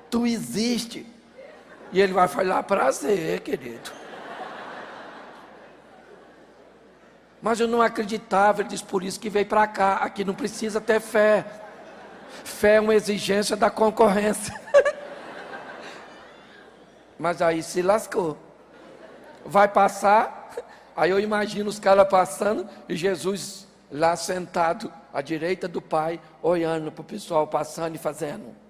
tu existe. E ele vai falar, prazer, querido. Mas eu não acreditava, ele diz, por isso que veio para cá. Aqui não precisa ter fé. Fé é uma exigência da concorrência. Mas aí se lascou. Vai passar, aí eu imagino os caras passando e Jesus lá sentado à direita do Pai, olhando para o pessoal passando e fazendo.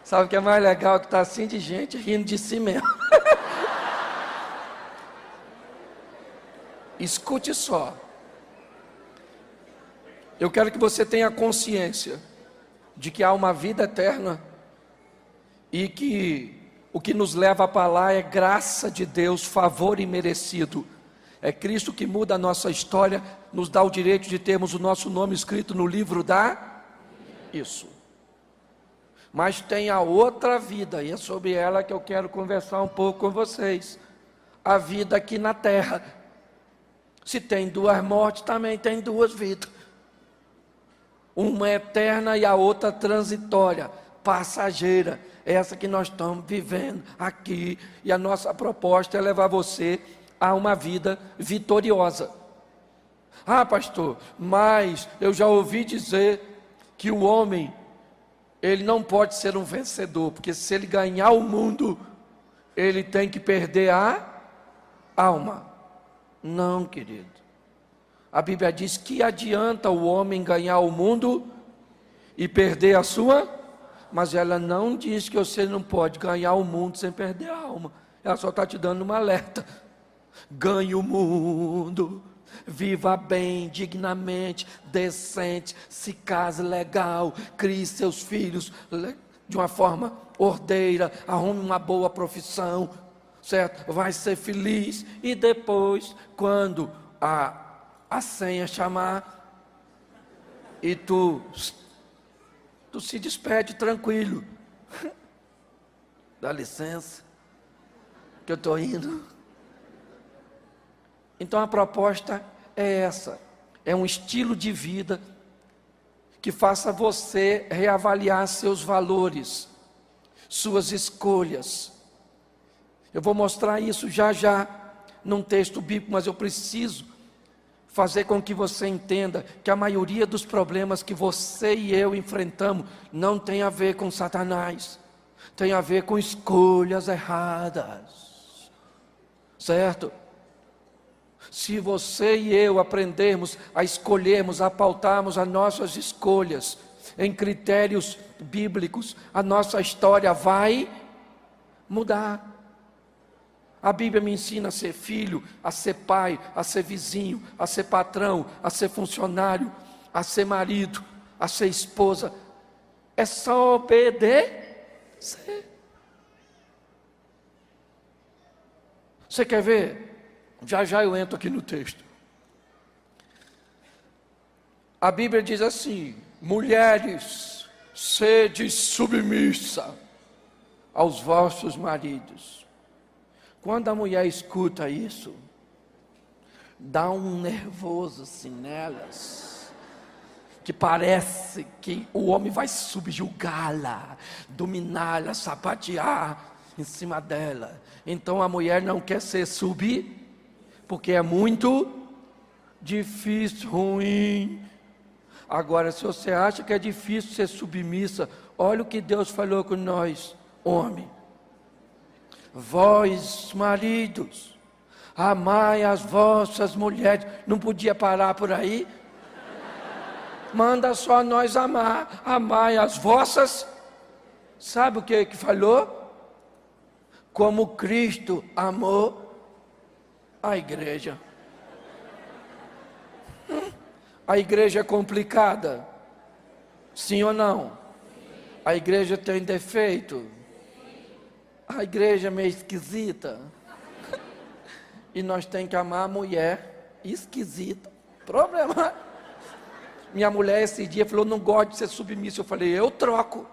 Sabe o que é mais legal? Que está assim de gente rindo de si mesmo. Escute só. Eu quero que você tenha consciência de que há uma vida eterna e que o que nos leva para lá é graça de Deus, favor imerecido. É Cristo que muda a nossa história, nos dá o direito de termos o nosso nome escrito no livro da... Isso. Mas tem a outra vida, e é sobre ela que eu quero conversar um pouco com vocês. A vida aqui na terra. Se tem duas mortes, também tem duas vidas. Uma eterna e a outra transitória, passageira. Essa que nós estamos vivendo aqui. E a nossa proposta é levar você a uma vida vitoriosa. Pastor, mas eu já ouvi dizer que o homem... ele não pode ser um vencedor, porque se ele ganhar o mundo, ele tem que perder a alma. Não, querido. A Bíblia diz que adianta o homem ganhar o mundo e perder a sua, mas ela não diz que você não pode ganhar o mundo sem perder a alma. Ela só está te dando uma alerta. Ganhe o mundo. Viva bem, dignamente, decente, se case legal, crie seus filhos de uma forma ordeira, arrume uma boa profissão, certo? Vai ser feliz e depois, quando a senha chamar e tu se despede tranquilo. Dá licença, que eu estou indo. Então a proposta é essa, é um estilo de vida que faça você reavaliar seus valores, suas escolhas. Eu vou mostrar isso já num texto bíblico, mas eu preciso fazer com que você entenda que a maioria dos problemas que você e eu enfrentamos não tem a ver com Satanás, tem a ver com escolhas erradas, certo? Se você e eu aprendermos a escolhermos, a pautarmos as nossas escolhas em critérios bíblicos, a nossa história vai mudar. A Bíblia me ensina a ser filho, a ser pai, a ser vizinho, a ser patrão, a ser funcionário, a ser marido, a ser esposa. É só obedecer. Você quer ver? Já já eu entro aqui no texto. A Bíblia diz assim: mulheres, sede submissa aos vossos maridos. Quando a mulher escuta isso, dá um nervoso assim nelas, que parece que o homem vai subjugá-la, dominá-la, sapatear em cima dela. Então a mulher não quer ser porque é muito difícil, ruim. Agora, se você acha que é difícil ser submissa, olha o que Deus falou com nós, homem. Vós, maridos, amai as vossas mulheres. Não podia parar por aí? Manda só nós amar. Amai as vossas. Sabe o que falou? Como Cristo amou a igreja. A igreja é complicada? Sim ou não? A igreja tem defeito? A igreja é meio esquisita. E nós temos que amar a mulher esquisita. Problema. Minha mulher esse dia falou: não gosto de ser submissa. Eu falei: eu troco.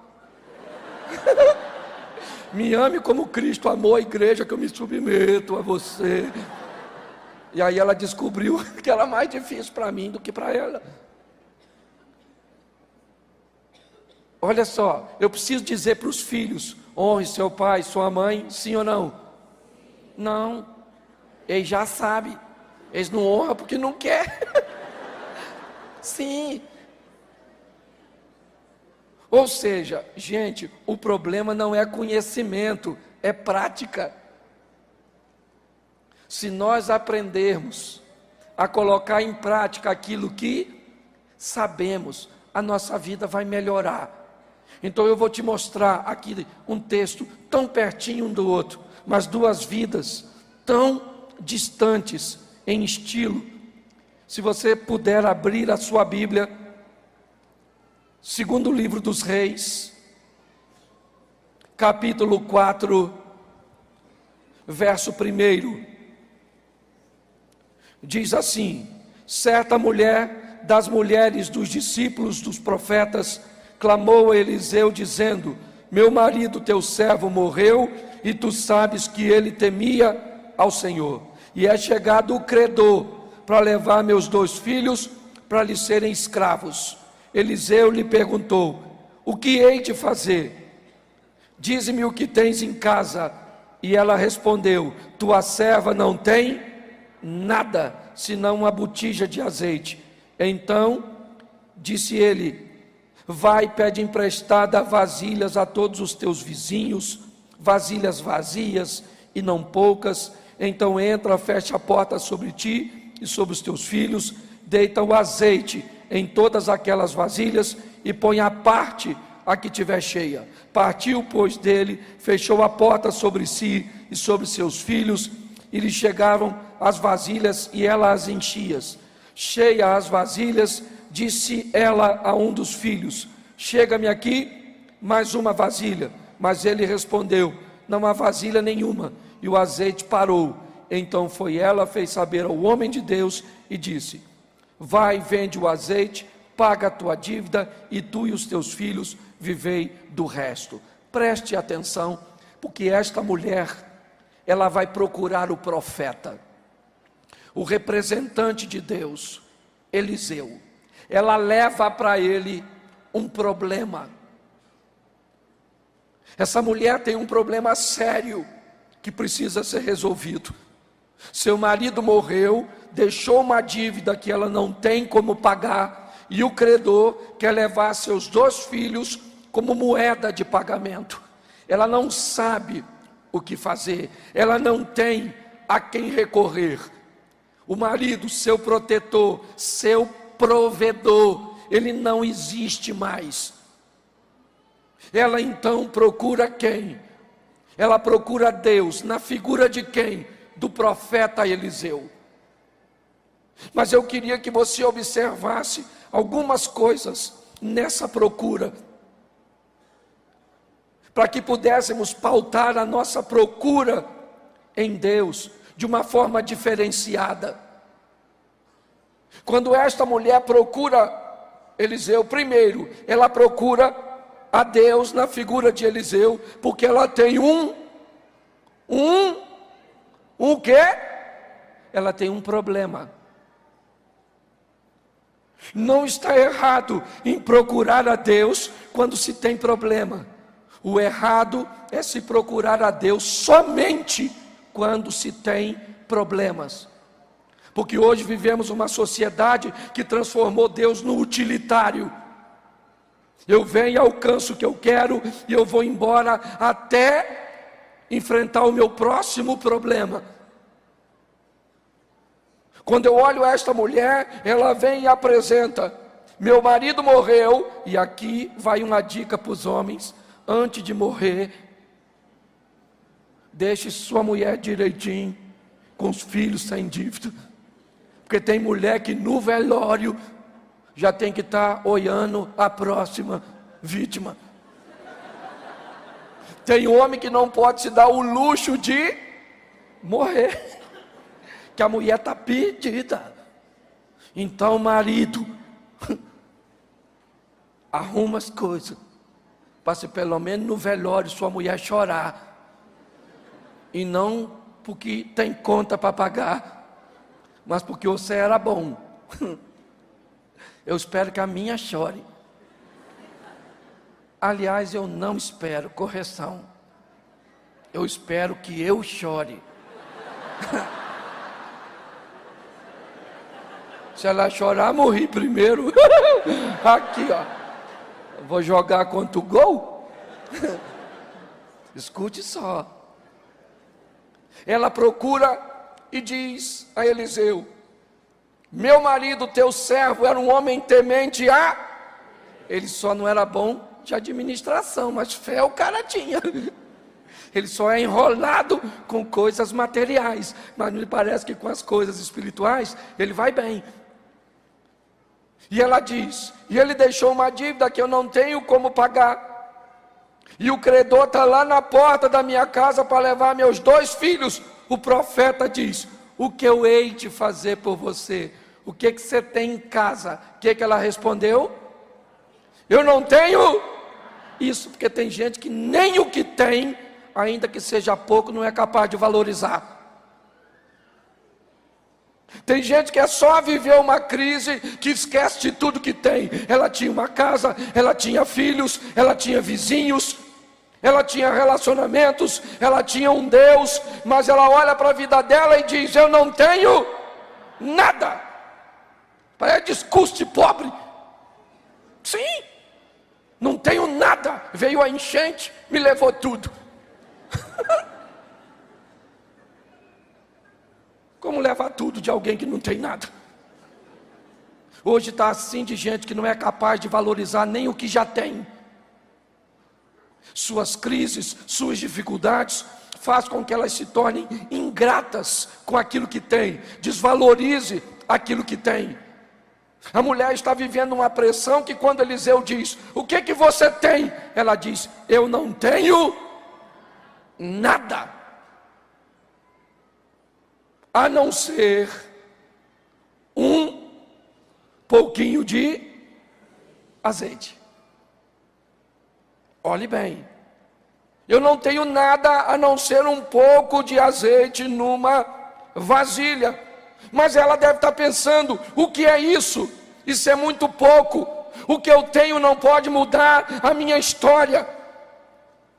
Me ame como Cristo amou a igreja, que eu me submeto a você. E aí ela descobriu que era mais difícil para mim do que para ela. Olha só, eu preciso dizer para os filhos: honre seu pai, sua mãe, sim ou não? Não, eles já sabem. Eles não honram porque não quer. Sim. Ou seja, gente, o problema não é conhecimento, é prática. Se nós aprendermos a colocar em prática aquilo que sabemos, a nossa vida vai melhorar. Então eu vou te mostrar aqui um texto tão pertinho um do outro, mas duas vidas tão distantes em estilo. Se você puder abrir a sua Bíblia, segundo livro dos Reis, capítulo 4, verso 1, diz assim: certa mulher das mulheres dos discípulos dos profetas clamou a Eliseu dizendo: meu marido teu servo morreu, e tu sabes que ele temia ao Senhor, e é chegado o credor para levar meus 2 filhos para lhe serem escravos. Eliseu lhe perguntou: o que hei de fazer? Dize-me o que tens em casa. E ela respondeu: tua serva não tem nada, senão uma botija de azeite. Então disse ele: vai, pede emprestada vasilhas a todos os teus vizinhos, vasilhas vazias e não poucas. Então entra, fecha a porta sobre ti e sobre os teus filhos, deita o azeite em todas aquelas vasilhas e põe a parte a que tiver cheia. Partiu, pois, dele, fechou a porta sobre si e sobre seus filhos, e lhe chegaram as vasilhas e ela as enchia. Cheia as vasilhas, disse ela a um dos filhos: chega-me aqui mais uma vasilha. Mas ele respondeu: não há vasilha nenhuma. E o azeite parou. Então foi ela, fez saber ao homem de Deus e disse: vai, vende o azeite, paga a tua dívida, e tu e os teus filhos vivei do resto. Preste atenção, porque esta mulher, ela vai procurar o profeta, o representante de Deus, Eliseu. Ela leva para ele um problema. Essa mulher tem um problema sério que precisa ser resolvido. Seu marido morreu, deixou uma dívida que ela não tem como pagar, e o credor quer levar seus 2 filhos como moeda de pagamento. Ela não sabe o que fazer, ela não tem a quem recorrer. O marido, seu protetor, seu provedor, ele não existe mais. Ela então procura quem? ela procura Deus na figura de quem? Do profeta Eliseu. Mas eu queria que você observasse algumas coisas nessa procura, para que pudéssemos pautar a nossa procura em Deus de uma forma diferenciada. Quando esta mulher procura Eliseu, primeiro, ela procura a Deus na figura de Eliseu, porque ela tem o quê? Ela tem um problema. Não está errado em procurar a Deus quando se tem problema. O errado é se procurar a Deus somente quando se tem problemas. Porque hoje vivemos uma sociedade que transformou Deus no utilitário. Eu venho e alcanço o que eu quero e eu vou embora até enfrentar o meu próximo problema. Quando eu olho esta mulher, ela vem e apresenta: meu marido morreu, e aqui vai uma dica para os homens: antes de morrer, deixe sua mulher direitinho, com os filhos sem dívida. Porque tem mulher que no velório já tem que estar olhando a próxima vítima. Tem homem que não pode se dar o luxo de morrer, que a mulher está perdida. Então, marido, arruma as coisas, para se pelo menos no velório sua mulher chorar, e não porque tem conta para pagar, mas porque você era bom. Eu espero que a minha chore. Aliás, eu não espero, correção, eu espero que eu chore. Se ela chorar, morri primeiro. Aqui, ó, vou jogar contra o gol. Escute só. Ela procura e diz a Eliseu: meu marido, teu servo, era um homem temente a... Ele só não era bom de administração, mas fé o cara tinha. Ele só é enrolado com coisas materiais, mas me parece que com as coisas espirituais ele vai bem. E ela diz: e ele deixou uma dívida que eu não tenho como pagar, e o credor está lá na porta da minha casa para levar meus 2 filhos. O profeta diz: o que eu hei de fazer por você? O que você tem em casa? O que ela respondeu? Eu não tenho isso, porque tem gente que nem o que tem, ainda que seja pouco, não é capaz de valorizar. Tem gente que é só viver uma crise, que esquece de tudo que tem. Ela tinha uma casa, ela tinha filhos, ela tinha vizinhos, ela tinha relacionamentos, ela tinha um Deus, mas ela olha para a vida dela e diz: eu não tenho nada. Parece discurso de pobre. Sim, não tenho nada. Veio a enchente, me levou tudo. Como levar tudo de alguém que não tem nada? Hoje está assim de gente que não é capaz de valorizar nem o que já tem. Suas crises, suas dificuldades faz com que elas se tornem ingratas com aquilo que tem, desvalorize aquilo que tem. A mulher está vivendo uma pressão que quando Eliseu diz: o que que você tem? Ela diz: eu não tenho nada, a não ser um pouquinho de azeite. Olhe bem, eu não tenho nada a não ser um pouco de azeite numa vasilha. Mas ela deve estar pensando: o que é isso? Isso é muito pouco. O que eu tenho não pode mudar a minha história.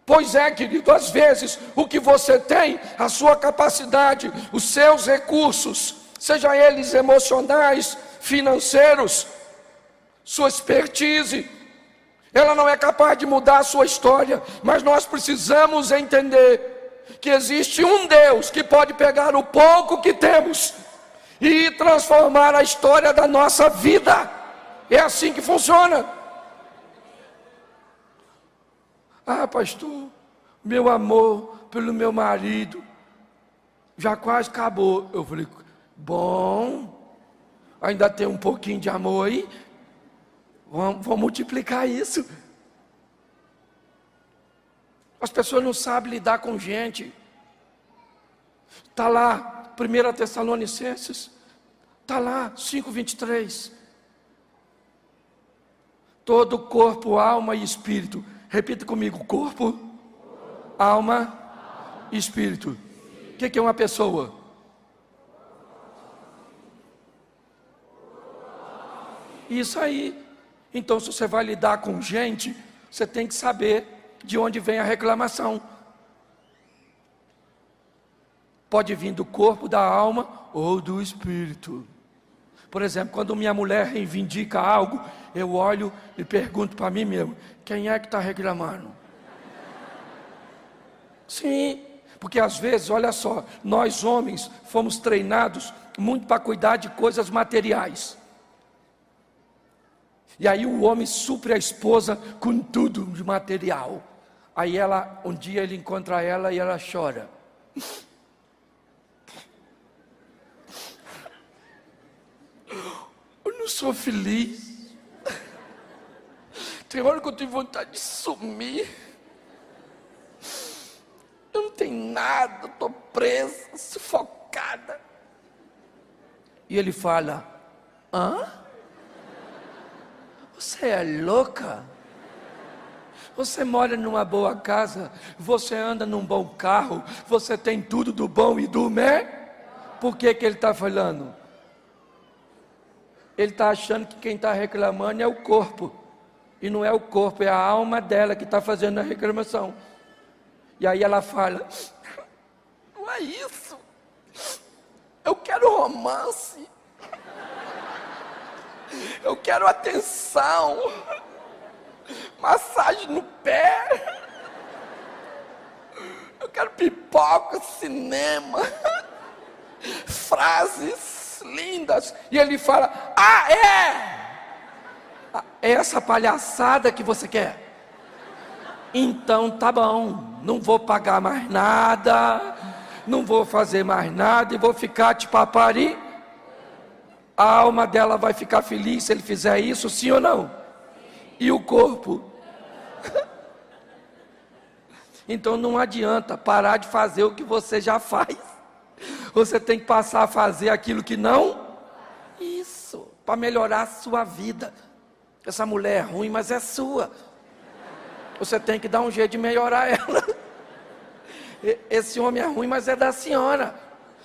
Pois é, querido, às vezes o que você tem, a sua capacidade, os seus recursos, seja eles emocionais, financeiros, sua expertise, ela não é capaz de mudar a sua história. Mas nós precisamos entender que existe um Deus que pode pegar o pouco que temos e transformar a história da nossa vida. É assim que funciona. Ah, pastor, meu amor pelo meu marido já quase acabou. Eu falei, bom, ainda tem um pouquinho de amor aí, vamos multiplicar isso. As pessoas não sabem lidar com gente. Está lá, 1 Tessalonicenses, está lá, 5:23. Todo corpo, alma e espírito. Repita comigo, corpo, alma e espírito. O que é uma pessoa? Isso aí. Então, se você vai lidar com gente, você tem que saber de onde vem a reclamação. Pode vir do corpo, da alma ou do espírito. Por exemplo, quando minha mulher reivindica algo, eu olho e pergunto para mim mesmo, quem é que está reclamando? Sim, porque às vezes, olha só, nós homens fomos treinados muito para cuidar de coisas materiais. E aí o homem supre a esposa com tudo de material. Aí um dia ele encontra ela e ela chora. Eu não sou feliz. Tem hora que eu tenho vontade de sumir. Eu não tenho nada, estou presa, sufocada. E ele fala, hã? Você é louca? Você mora numa boa casa, você anda num bom carro, você tem tudo do bom e do melhor. Por que ele está falando? Ele está achando que quem está reclamando é o corpo. E não é o corpo, é a alma dela que está fazendo a reclamação. E aí ela fala, não é isso. Eu quero romance. Eu quero atenção. Massagem no pé. Eu quero pipoca, cinema. Frases lindas. E ele fala, é essa palhaçada que você quer? Então tá bom, não vou pagar mais nada, não vou fazer mais nada e vou ficar te papari. A alma dela vai ficar feliz se ele fizer isso, sim ou não? E o corpo? Então não adianta parar de fazer o que você já faz. Você tem que passar a fazer aquilo que não. Isso, para melhorar a sua vida. Essa mulher é ruim, mas é sua. Você tem que dar um jeito de melhorar ela. Esse homem é ruim, mas é da senhora.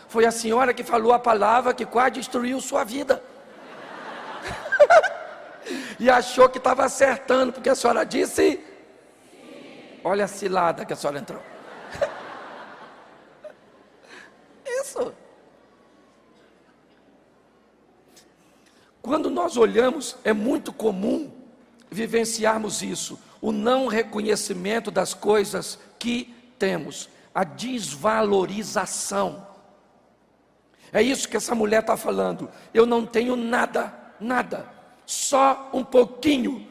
Foi a senhora que falou a palavra que quase destruiu sua vida. E achou que estava acertando, porque a senhora disse. Olha a cilada que a senhora entrou. Isso. Quando nós olhamos, é muito comum vivenciarmos isso. O não reconhecimento das coisas que temos. A desvalorização. É isso que essa mulher está falando. Eu não tenho nada, nada. Só um pouquinho.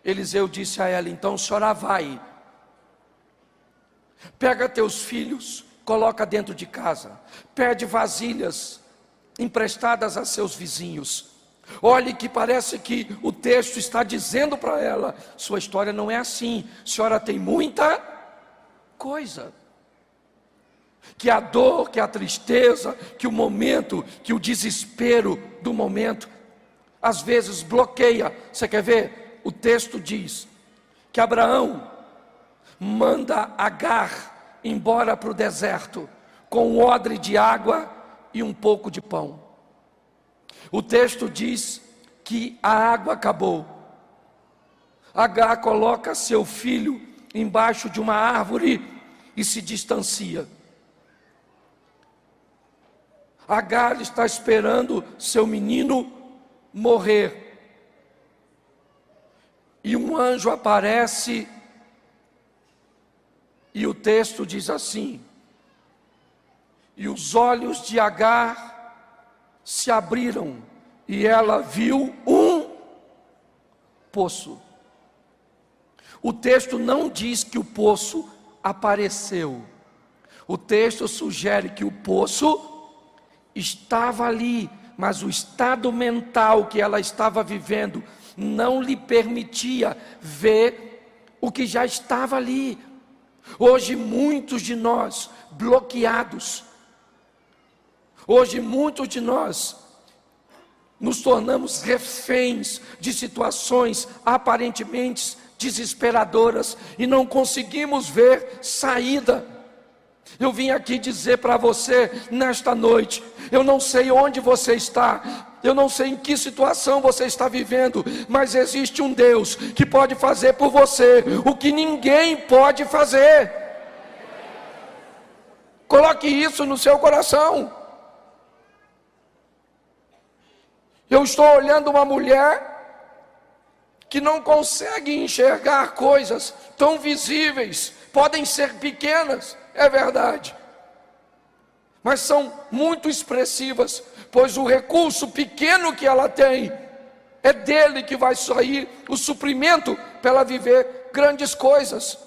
Eliseu disse a ela, então a senhora vai. Pega teus filhos, coloca dentro de casa. Pede vasilhas emprestadas a seus vizinhos. Olhe que parece que o texto está dizendo para ela, sua história não é assim. A senhora tem muita coisa. Que a dor, que a tristeza, que o momento, que o desespero do momento, às vezes bloqueia. Você quer ver? O texto diz que Abraão manda Agar embora para o deserto, com um odre de água e um pouco de pão. O texto diz que a água acabou. Agar coloca seu filho embaixo de uma árvore e se distancia. Agar está esperando seu menino morrer. E um anjo aparece e o texto diz assim: e os olhos de Agar se abriram e ela viu um poço. O texto não diz que o poço apareceu. O texto sugere que o poço estava ali, mas o estado mental que ela estava vivendo não lhe permitia ver o que já estava ali. Hoje muitos de nós bloqueados, hoje muitos de nós nos tornamos reféns de situações aparentemente desesperadoras e não conseguimos ver saída. Eu vim aqui dizer para você nesta noite, eu não sei onde você está, eu não sei em que situação você está vivendo, mas existe um Deus que pode fazer por você o que ninguém pode fazer. Coloque isso no seu coração. Eu estou olhando uma mulher que não consegue enxergar coisas tão visíveis, podem ser pequenas, é verdade, mas são muito expressivas, pois o recurso pequeno que ela tem, é dele que vai sair o suprimento para ela viver grandes coisas.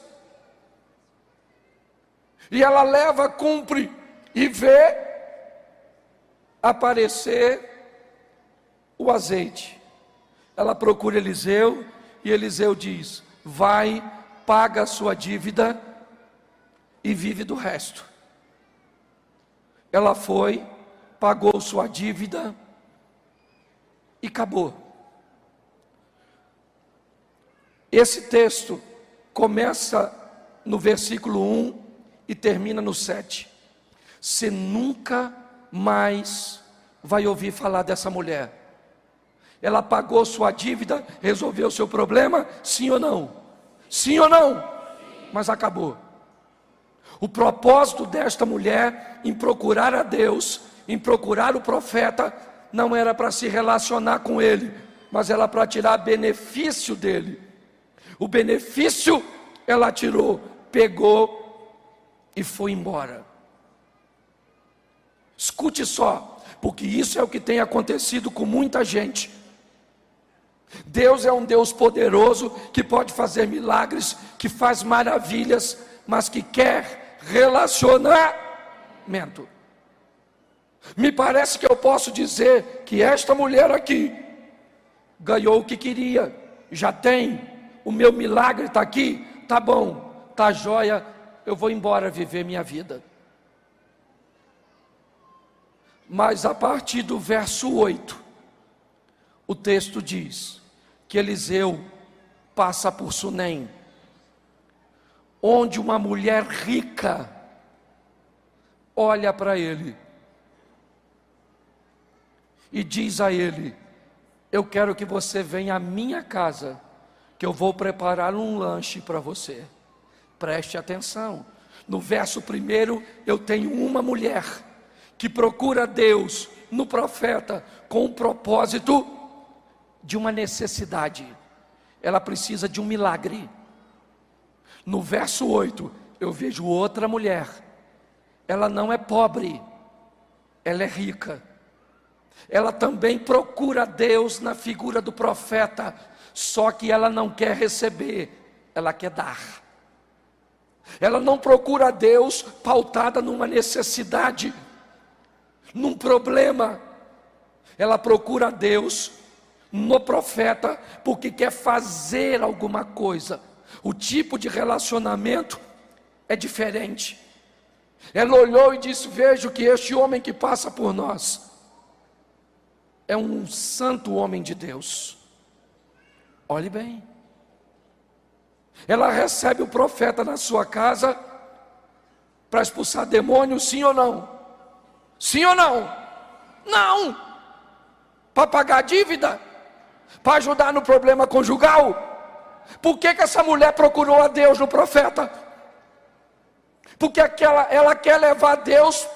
E ela leva, cumpre e vê aparecer o azeite. Ela procura Eliseu e Eliseu diz: vai, paga a sua dívida e vive do resto. Ela foi, pagou sua dívida e acabou. Esse texto começa no versículo 1 e termina no 7. Você nunca mais vai ouvir falar dessa mulher. Ela pagou sua dívida, resolveu seu problema, sim ou não? Sim ou não? Mas acabou. O propósito desta mulher em procurar a Deus, em procurar o profeta, não era para se relacionar com ele, mas era para tirar benefício dele. O benefício ela tirou, pegou e foi embora. Escute só, porque isso é o que tem acontecido com muita gente. Deus é um Deus poderoso, que pode fazer milagres, que faz maravilhas, mas que quer relacionamento. Me parece que eu posso dizer que esta mulher aqui ganhou o que queria, já tem, o meu milagre está aqui, tá bom, tá jóia, eu vou embora viver minha vida. Mas a partir do verso 8, o texto diz que Eliseu passa por Sunem, onde uma mulher rica olha para ele e diz a ele: eu quero que você venha à minha casa, que eu vou preparar um lanche para você. Preste atenção, no verso 1 eu tenho uma mulher que procura Deus no profeta com o propósito de uma necessidade. Ela precisa de um milagre. No verso 8 eu vejo outra mulher. Ela não é pobre, ela é rica. Ela também procura Deus na figura do profeta, só que ela não quer receber, ela quer dar. Ela não procura Deus pautada numa necessidade, num problema. Ela procura Deus no profeta, porque quer fazer alguma coisa. O tipo de relacionamento é diferente. Ela olhou e disse: vejo que este homem que passa por nós é um santo homem de Deus. Olhe bem, ela recebe o profeta na sua casa para expulsar demônios, sim ou não? Sim ou não? Não. Para pagar a dívida? Para ajudar no problema conjugal? Por que essa mulher procurou a Deus no profeta? Porque ela quer levar Deus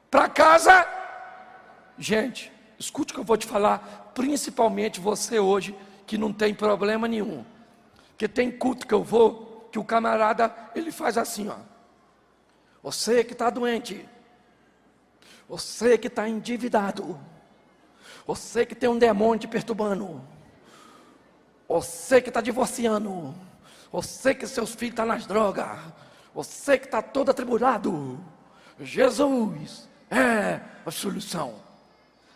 para casa. Gente, escute o que eu vou te falar, principalmente você hoje que não tem problema nenhum. Porque tem culto que eu vou, que o camarada, ele faz assim, ó: você que está doente, você que está endividado, você que tem um demônio te perturbando, você que está divorciando, Você que seus filhos estão nas drogas. Você que está todo atribulado. Jesus é a solução.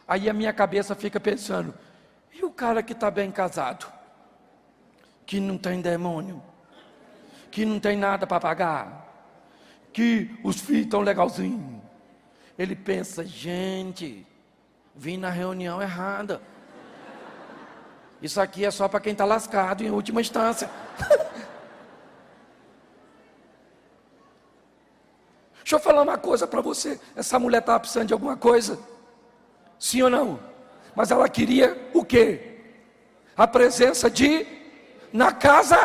Aí a minha cabeça fica pensando, e o cara que está bem casado? Que não tem demônio? Que não tem nada para pagar? Que os filhos estão legalzinhos? Ele pensa, gente, vim na reunião errada. Isso aqui é só para quem está lascado em última instância. Deixa eu falar uma coisa para você. Essa mulher estava precisando de alguma coisa? Sim ou não? Mas ela queria o quê? A presença na casa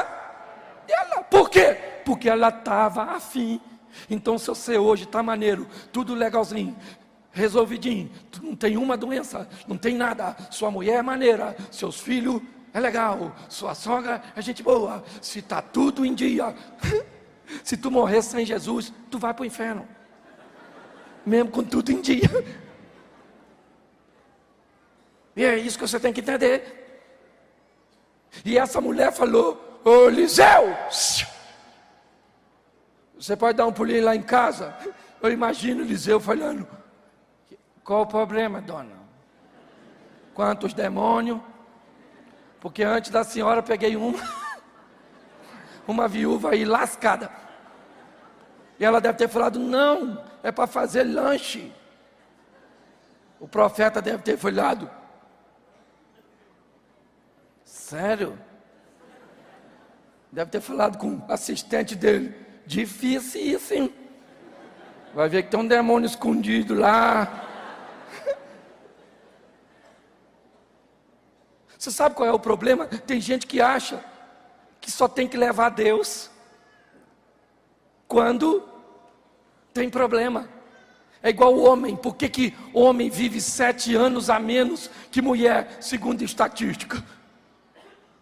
dela. Por quê? Porque ela estava afim. Então se você hoje está maneiro, tudo legalzinho, resolvidinho, não tem uma doença, não tem nada, sua mulher é maneira, seus filhos é legal, sua sogra é gente boa, se está tudo em dia, se tu morrer sem Jesus, tu vai para o inferno, mesmo com tudo em dia. E é isso que você tem que entender. E essa mulher falou, ô Eliseu, você pode dar um pulinho lá em casa? Eu imagino Eliseu falando, qual o problema, dona? Quantos demônios? Porque antes da senhora peguei uma viúva aí lascada. E ela deve ter falado, não, é para fazer lanche. O profeta deve ter falado, sério? Deve ter falado com o assistente dele, difícil isso, hein? Vai ver que tem um demônio escondido lá. Você sabe qual é o problema? Tem gente que acha que só tem que levar a Deus quando tem problema. É igual o homem. Por que homem vive 7 anos a menos que mulher, segundo estatística?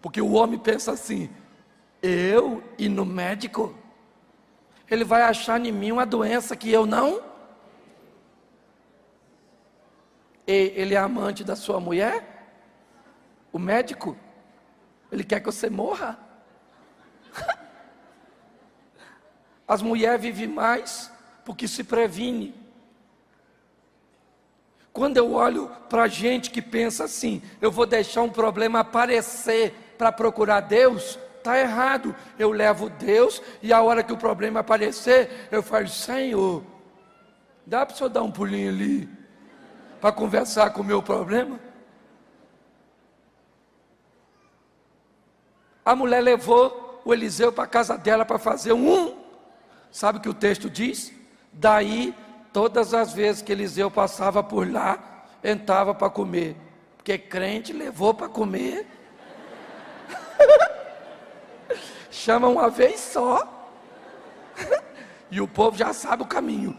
Porque o homem pensa assim, eu ir no médico, ele vai achar em mim uma doença que eu não? E ele é amante da sua mulher? O médico? Ele quer que você morra? As mulheres vivem mais porque se previne. Quando eu olho para gente que pensa assim, eu vou deixar um problema aparecer para procurar Deus, está errado. Eu levo Deus e a hora que o problema aparecer, eu falo, Senhor, dá para o senhor dar um pulinho ali para conversar com o meu problema? A mulher levou o Eliseu para a casa dela para fazer sabe o que o texto diz? Daí, todas as vezes que Eliseu passava por lá, entrava para comer. Porque crente levou para comer. Chama uma vez só. E o povo já sabe o caminho.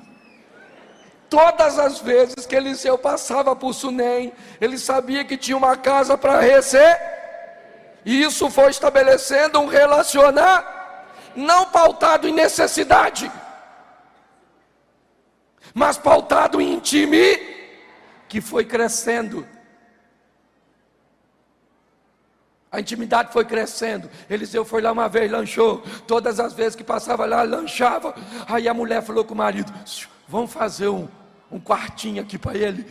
Todas as vezes que Eliseu passava por Sunem, ele sabia que tinha uma casa para receber. E isso foi estabelecendo um relacionar, não pautado em necessidade, mas pautado em intimidade, que foi crescendo. A intimidade foi crescendo. Eliseu foi lá uma vez, lanchou. Todas as vezes que passava lá, lanchava. Aí a mulher falou com o marido, vamos fazer um quartinho aqui para ele,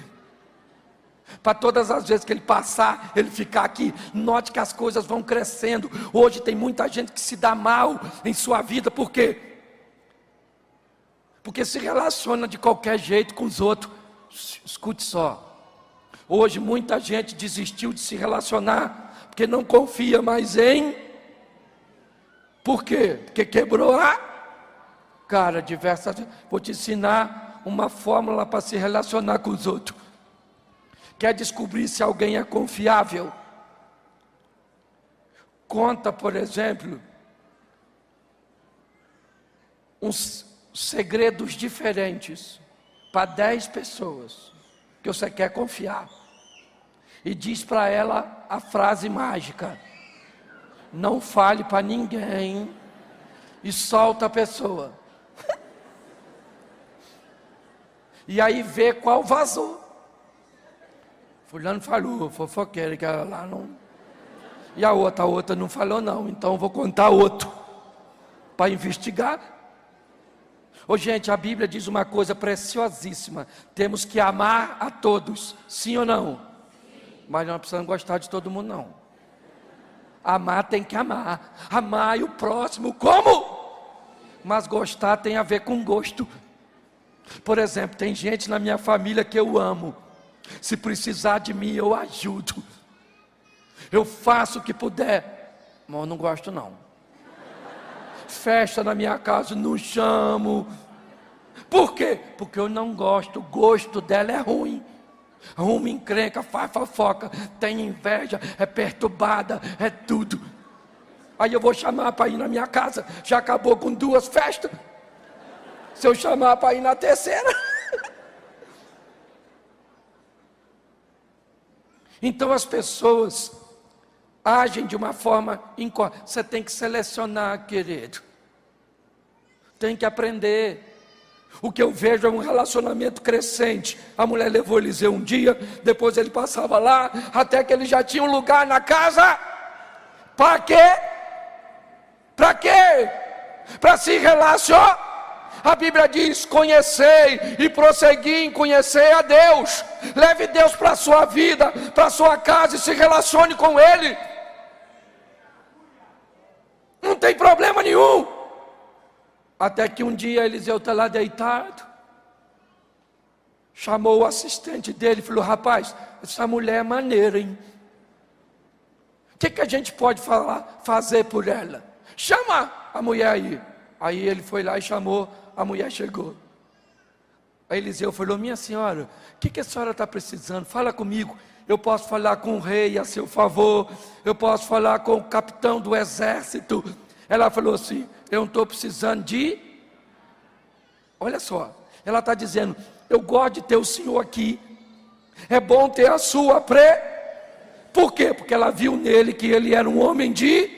para todas as vezes que ele passar, ele ficar aqui. Note que as coisas vão crescendo. Hoje tem muita gente que se dá mal em sua vida. Por quê? Porque se relaciona de qualquer jeito com os outros. Escute só, hoje muita gente desistiu de se relacionar porque não confia mais em. Por quê? Porque quebrou a cara diversas vezes. Vou te ensinar uma fórmula para se relacionar com os outros. Quer descobrir se alguém é confiável? Conta, por exemplo, uns segredos diferentes para 10 pessoas que você quer confiar. E diz para ela a frase mágica: não fale para ninguém. E solta a pessoa. E aí vê qual vazou. Fulano falou, fofoqueira, que ela lá não. E a outra não falou não, então vou contar outro. para investigar. Ô gente, a Bíblia diz uma coisa preciosíssima: temos que amar a todos, sim ou não? Mas não precisamos gostar de todo mundo, não. Amar tem que amar. Amar o próximo como? Mas gostar tem a ver com gosto. Por exemplo, tem gente na minha família que eu amo. Se precisar de mim, eu ajudo. Eu faço o que puder. Mas eu não gosto, não. Festa na minha casa, não chamo. Por quê? Porque eu não gosto. O gosto dela é ruim. Arruma encrenca, faz fofoca, tem inveja, é perturbada, é tudo. Aí eu vou chamar para ir na minha casa. Já acabou com 2 festas. Se eu chamar para ir na terceira. Então as pessoas agem de uma forma incorreta. Você tem que selecionar, querido. Tem que aprender. O que eu vejo é um relacionamento crescente. A mulher levou Eliseu um dia, depois ele passava lá, até que ele já tinha um lugar na casa. Para quê? Para quê? Para se relacionar. A Bíblia diz: conhecei e prossegui em conhecer a Deus. Leve Deus para a sua vida, para a sua casa e se relacione com Ele. Não tem problema nenhum. Até que um dia Eliseu está lá deitado, chamou o assistente dele e falou: rapaz, essa mulher é maneira, hein? O que a gente pode fazer por ela? Chama a mulher aí. Aí ele foi lá e chamou, a mulher chegou. Aí Eliseu falou: minha senhora, o que a senhora está precisando? Fala comigo. Eu posso falar com o rei a seu favor, eu posso falar com o capitão do exército. Ela falou assim: eu não estou precisando de... Olha só, ela está dizendo: eu gosto de ter o senhor aqui, é bom ter a sua Por quê? Porque ela viu nele que ele era um homem de...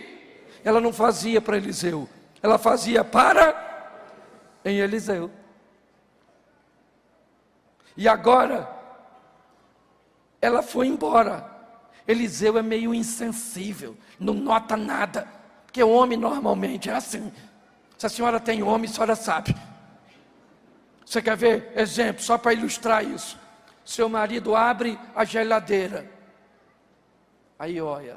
Ela não fazia para Eliseu, ela fazia em Eliseu. E agora, ela foi embora. Eliseu é meio insensível, não nota nada. Porque o homem normalmente é assim. Se a senhora tem homem, a senhora sabe. Você quer ver? Exemplo, só para ilustrar isso. Seu marido abre a geladeira. Aí olha.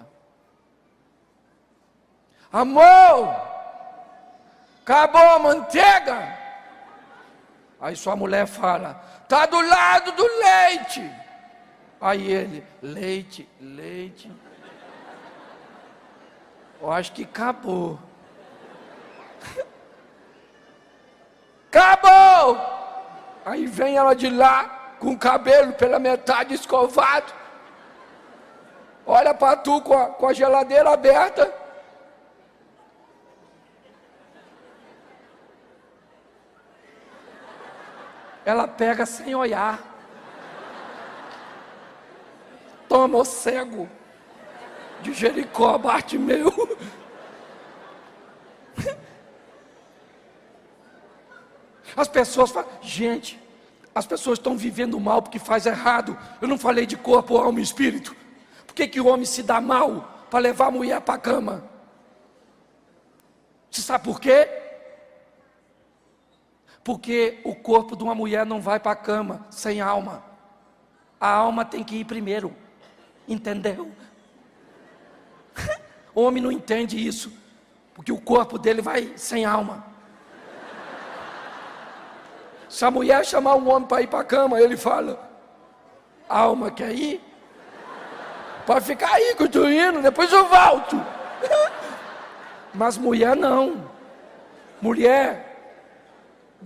Amor! Acabou a manteiga? Aí sua mulher fala: tá do lado do leite. Aí ele: leite. Eu acho que acabou. Acabou! Aí vem ela de lá, com o cabelo pela metade escovado. Olha para tu com a geladeira aberta. Ela pega sem olhar. Toma o cego de Jericó, Bartimeu. As pessoas falam: gente, as pessoas estão vivendo mal porque faz errado. Eu não falei de corpo, alma e espírito. Por que o homem se dá mal para levar a mulher para a cama? Você sabe por quê? Porque o corpo de uma mulher não vai para a cama sem alma. A alma tem que ir primeiro. Entendeu? O homem não entende isso, porque o corpo dele vai sem alma. Se a mulher chamar um homem para ir para a cama, ele fala: a alma quer ir? Pode ficar aí que eu estou indo, depois eu volto. Mas mulher não. Mulher,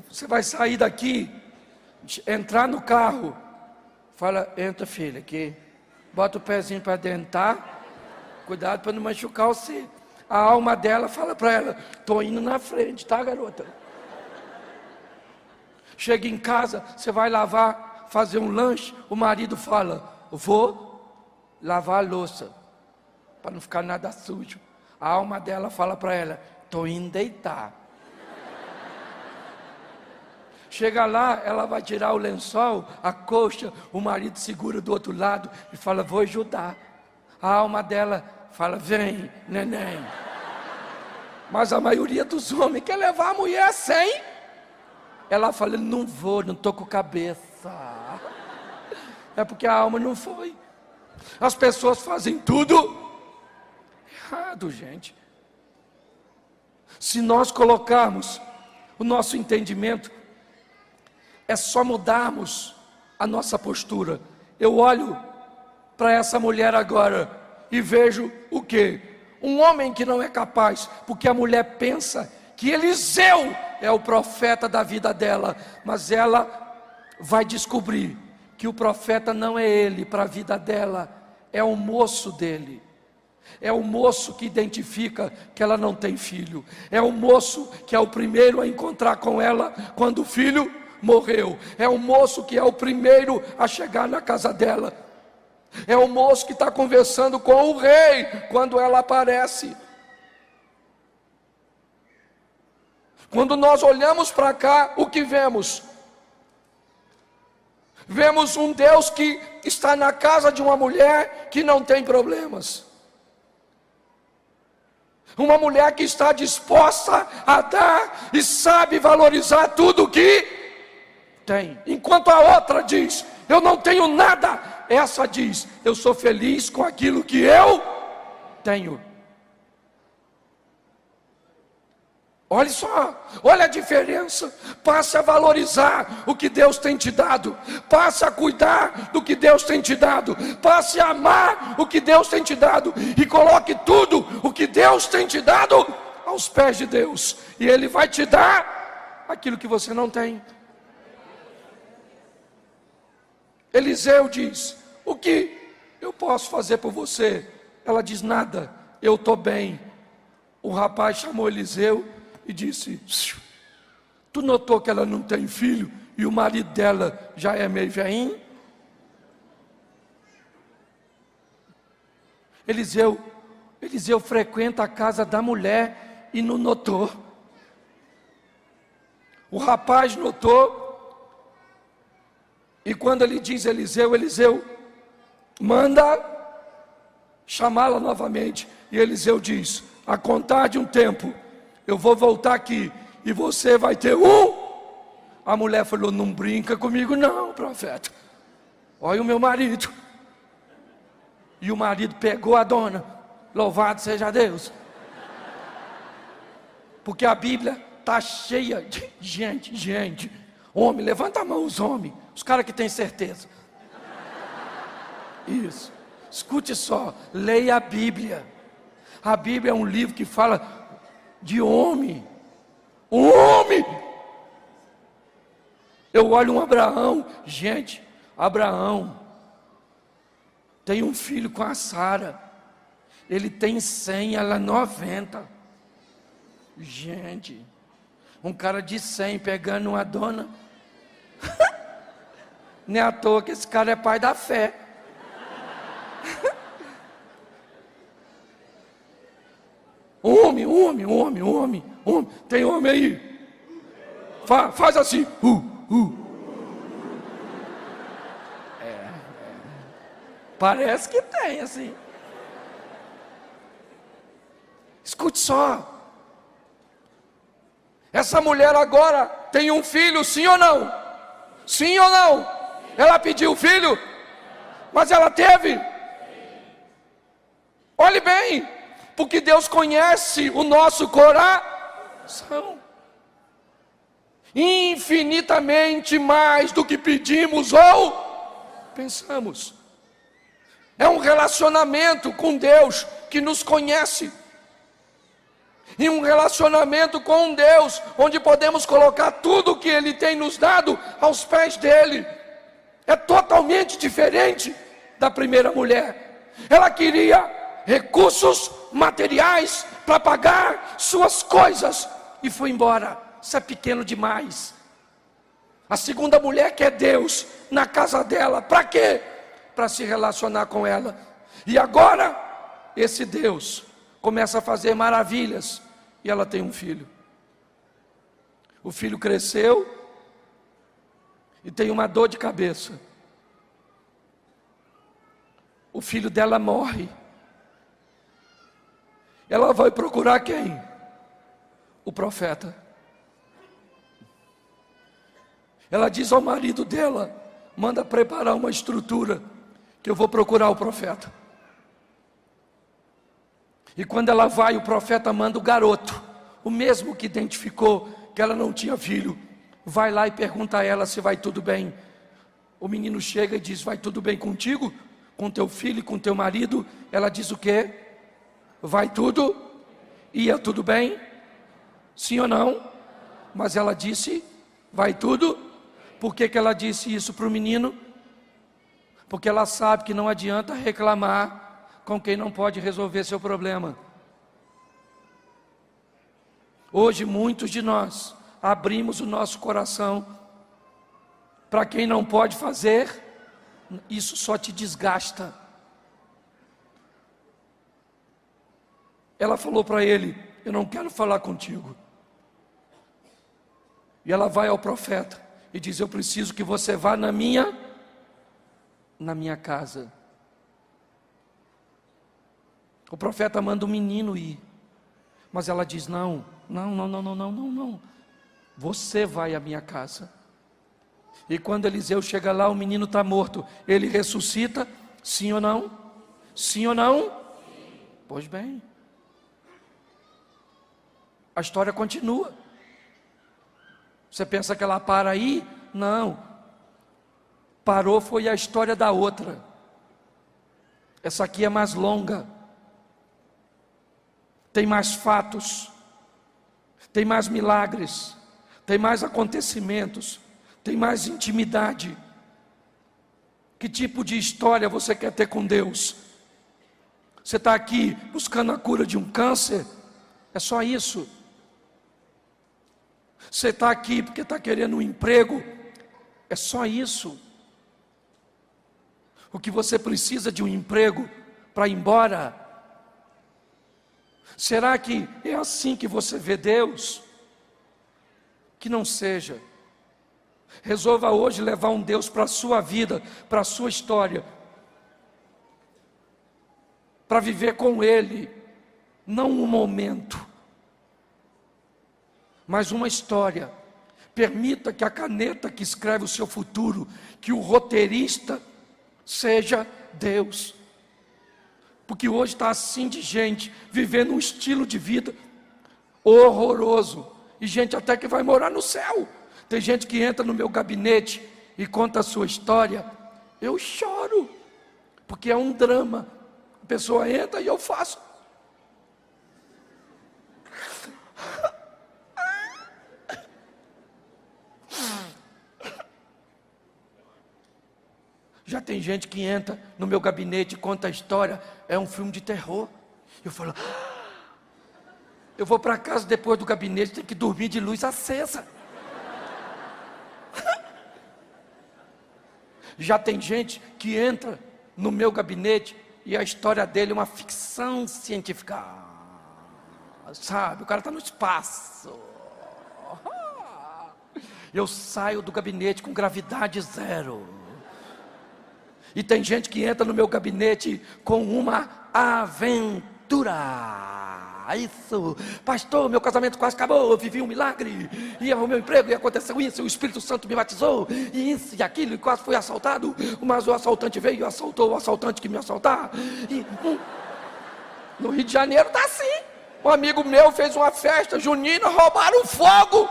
você vai sair daqui, entrar no carro, fala: entra, filha, aqui, bota o pezinho para dentro, tá? Cuidado para não machucar você. A alma dela fala para ela: estou indo na frente, tá, garota? Chega em casa, você vai lavar, fazer um lanche, o marido fala: vou lavar a louça, para não ficar nada sujo. A alma dela fala para ela: estou indo deitar. Chega lá, ela vai tirar o lençol, a coxa, o marido segura do outro lado e fala: vou ajudar. A alma dela fala: vem, neném. Mas a maioria dos homens quer levar a mulher sem. Ela fala, não vou, não estou com cabeça. É porque a alma não foi. As pessoas fazem tudo errado, gente. Se nós colocarmos o nosso entendimento, é só mudarmos a nossa postura. Eu olho para essa mulher agora e vejo o quê? Um homem que não é capaz, porque a mulher pensa que Eliseu é o profeta da vida dela, mas ela vai descobrir que o profeta não é ele para a vida dela, é o moço dele. É o moço que identifica que ela não tem filho. É o moço que é o primeiro a encontrar com ela quando o filho morreu. É o moço que é o primeiro a chegar na casa dela. É o moço que está conversando com o rei quando ela aparece. Quando nós olhamos para cá, o que vemos? Vemos um Deus que está na casa de uma mulher que não tem problemas. Uma mulher que está disposta a dar e sabe valorizar tudo que tem. Enquanto a outra diz, eu não tenho nada. Essa diz, eu sou feliz com aquilo que eu tenho. Olha só, olha a diferença. Passe a valorizar o que Deus tem te dado. Passe a cuidar do que Deus tem te dado. Passe a amar o que Deus tem te dado. E coloque tudo o que Deus tem te dado aos pés de Deus. E Ele vai te dar aquilo que você não tem. Eliseu diz, o que eu posso fazer por você? Ela diz, nada, eu estou bem. O rapaz chamou Eliseu e disse, tu notou que ela não tem filho e o marido dela já é meio velhinho? Eliseu frequenta a casa da mulher e não notou. O rapaz notou. E quando ele diz Eliseu manda chamá-la novamente. E Eliseu diz, a contar de um tempo, eu vou voltar aqui e você vai ter um. A mulher falou, não brinca comigo não, profeta. Olha o meu marido. E o marido pegou a dona. Louvado seja Deus. Porque a Bíblia está cheia de gente. Homem, levanta a mão os homens. Os caras que têm certeza. Isso. Escute só, leia a Bíblia. A Bíblia é um livro que fala de homem. Homem! Eu olho um Abraão. Gente, Abraão tem um filho com a Sara. Ele tem 100, ela 90. Gente, um cara de 100 pegando uma dona. Não é à toa que esse cara é pai da fé. Homem. Tem homem aí? Faz assim. Parece que tem assim. Escute só. Essa mulher agora tem um filho, sim ou não? Sim ou não? Ela pediu filho, mas ela teve. Olhe bem, porque Deus conhece o nosso coração. Infinitamente mais do que pedimos ou pensamos. É um relacionamento com Deus que nos conhece. E um relacionamento com um Deus onde podemos colocar tudo o que Ele tem nos dado aos pés dEle. É totalmente diferente da primeira mulher. Ela queria recursos materiais para pagar suas coisas e foi embora. Isso é pequeno demais. A segunda mulher quer Deus na casa dela. Para quê? Para se relacionar com ela. E agora, esse Deus começa a fazer maravilhas. E ela tem um filho. O filho cresceu e tem uma dor de cabeça. O filho dela morre. Ela vai procurar quem? o profeta. Ela diz ao marido dela: manda preparar uma estrutura, que eu vou procurar o profeta. E quando ela vai, o profeta manda o garoto, o mesmo que identificou que ela não tinha filho, vai lá e pergunta a ela se vai tudo bem. O menino chega e diz: vai tudo bem contigo? Com teu filho e com teu marido? Ela diz o quê? Vai tudo? Ia tudo bem? Sim ou não? Mas ela disse: vai tudo? Por que ela disse isso para o menino? Porque ela sabe que não adianta reclamar com quem não pode resolver seu problema. Hoje muitos de nós abrimos o nosso coração para quem não pode fazer. Isso só te desgasta. Ela falou para ele: eu não quero falar contigo. E ela vai ao profeta e diz: eu preciso que você vá na minha casa. O profeta manda o menino ir, mas ela diz: não, você vai à minha casa. E quando Eliseu chega lá, o menino está morto. Ele ressuscita, sim ou não? Sim ou não? Sim. Pois bem, a história continua. Você pensa que ela para aí? Não, parou foi a história da outra. Essa aqui é mais longa, tem mais fatos, tem mais milagres, tem mais acontecimentos, tem mais intimidade. Que tipo de história você quer ter com Deus? Você está aqui buscando a cura de um câncer? É só isso? Você está aqui porque está querendo um emprego? É só isso? O que você precisa de um emprego para ir embora? Será que é assim que você vê Deus? Que não seja. Resolva hoje levar um Deus para a sua vida, para a sua história, para viver com Ele, não um momento, mas uma história. Permita que a caneta que escreve o seu futuro, que o roteirista seja Deus. Porque hoje está assim de gente, vivendo um estilo de vida horroroso, e gente até que vai morar no céu. Tem gente que entra no meu gabinete e conta a sua história, eu choro, porque é um drama. A pessoa entra e eu faço. Já tem gente que entra no meu gabinete e conta a história, é um filme de terror. Eu falo: eu vou para casa depois do gabinete, tem que dormir de luz acesa. Já tem gente que entra no meu gabinete e a história dele é uma ficção científica. Sabe, o cara está no espaço. Eu saio do gabinete com gravidade zero. E tem gente que entra no meu gabinete com uma aventura. Isso, pastor, meu casamento quase acabou, eu vivi um milagre, e o meu emprego, e aconteceu isso, o Espírito Santo me batizou, e isso e aquilo, e quase fui assaltado, mas o assaltante veio e assaltou o assaltante que me assaltar. No Rio de Janeiro está assim. Um amigo meu fez uma festa junina, roubaram fogo.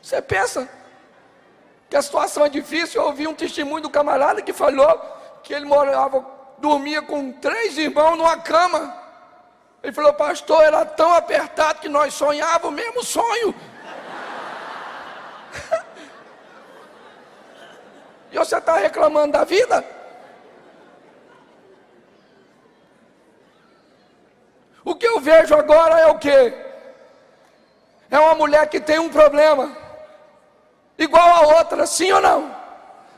Você pensa que a situação é difícil? Eu ouvi um testemunho do camarada que falou que ele dormia com 3 irmãos numa cama. Ele falou: pastor, era tão apertado que nós sonhávamos o mesmo sonho. E você está reclamando da vida? O que eu vejo agora é o quê? É uma mulher que tem um problema igual a outra, sim ou não?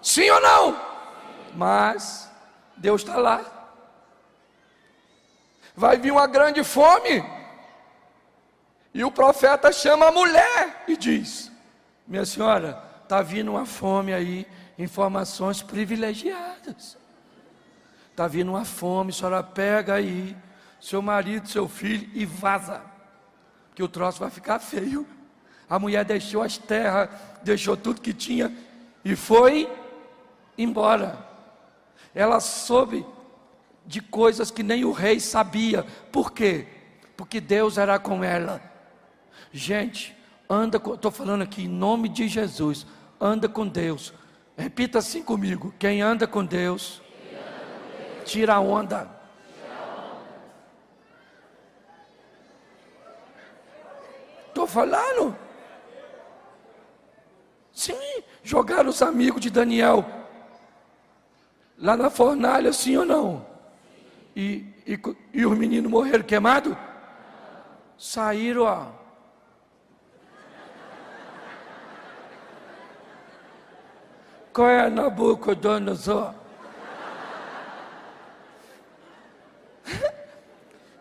Sim ou não? Mas Deus está lá. Vai vir uma grande fome, e o profeta chama a mulher e diz: minha senhora, está vindo uma fome aí, informações privilegiadas. está vindo uma fome, a senhora pega aí seu marido, seu filho e vaza, que o troço vai ficar feio. A mulher deixou as terras, deixou tudo que tinha e foi embora. Ela soube de coisas que nem o rei sabia. Por quê? Porque Deus era com ela. Gente, estou falando aqui em nome de Jesus, anda com Deus. Repita assim comigo: quem anda com Deus, tira a onda. Estou falando? Sim, jogaram os amigos de Daniel lá na fornalha, sim ou não? E os meninos morreram queimados? Saíram, ó. Qual é Nabucodonosor?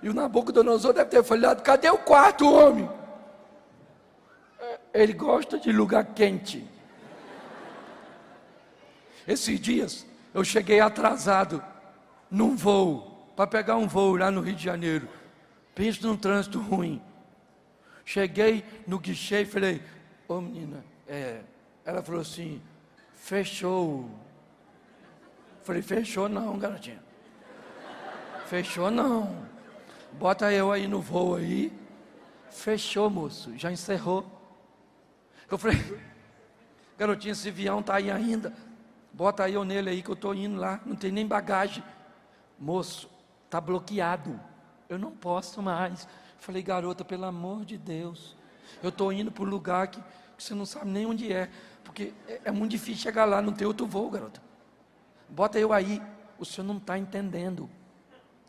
E o Nabucodonosor deve ter falado: cadê o quarto homem? Ele gosta de lugar quente. Esses dias eu cheguei atrasado num voo, para pegar um voo lá no Rio de Janeiro. Penso num trânsito ruim. Cheguei no guichê e falei: ô menina, ela falou assim: fechou. Falei: fechou não, garotinha. Fechou não. Bota eu aí no voo aí. Fechou, moço, já encerrou. Eu falei: garotinha, esse avião está aí ainda. Bota eu nele aí que eu estou indo lá, não tem nem bagagem. Moço, está bloqueado, eu não posso mais. Falei: garota, pelo amor de Deus, eu estou indo para um lugar que você não sabe nem onde é, porque é muito difícil chegar lá, não tem outro voo, garota. Bota eu aí. O senhor não está entendendo.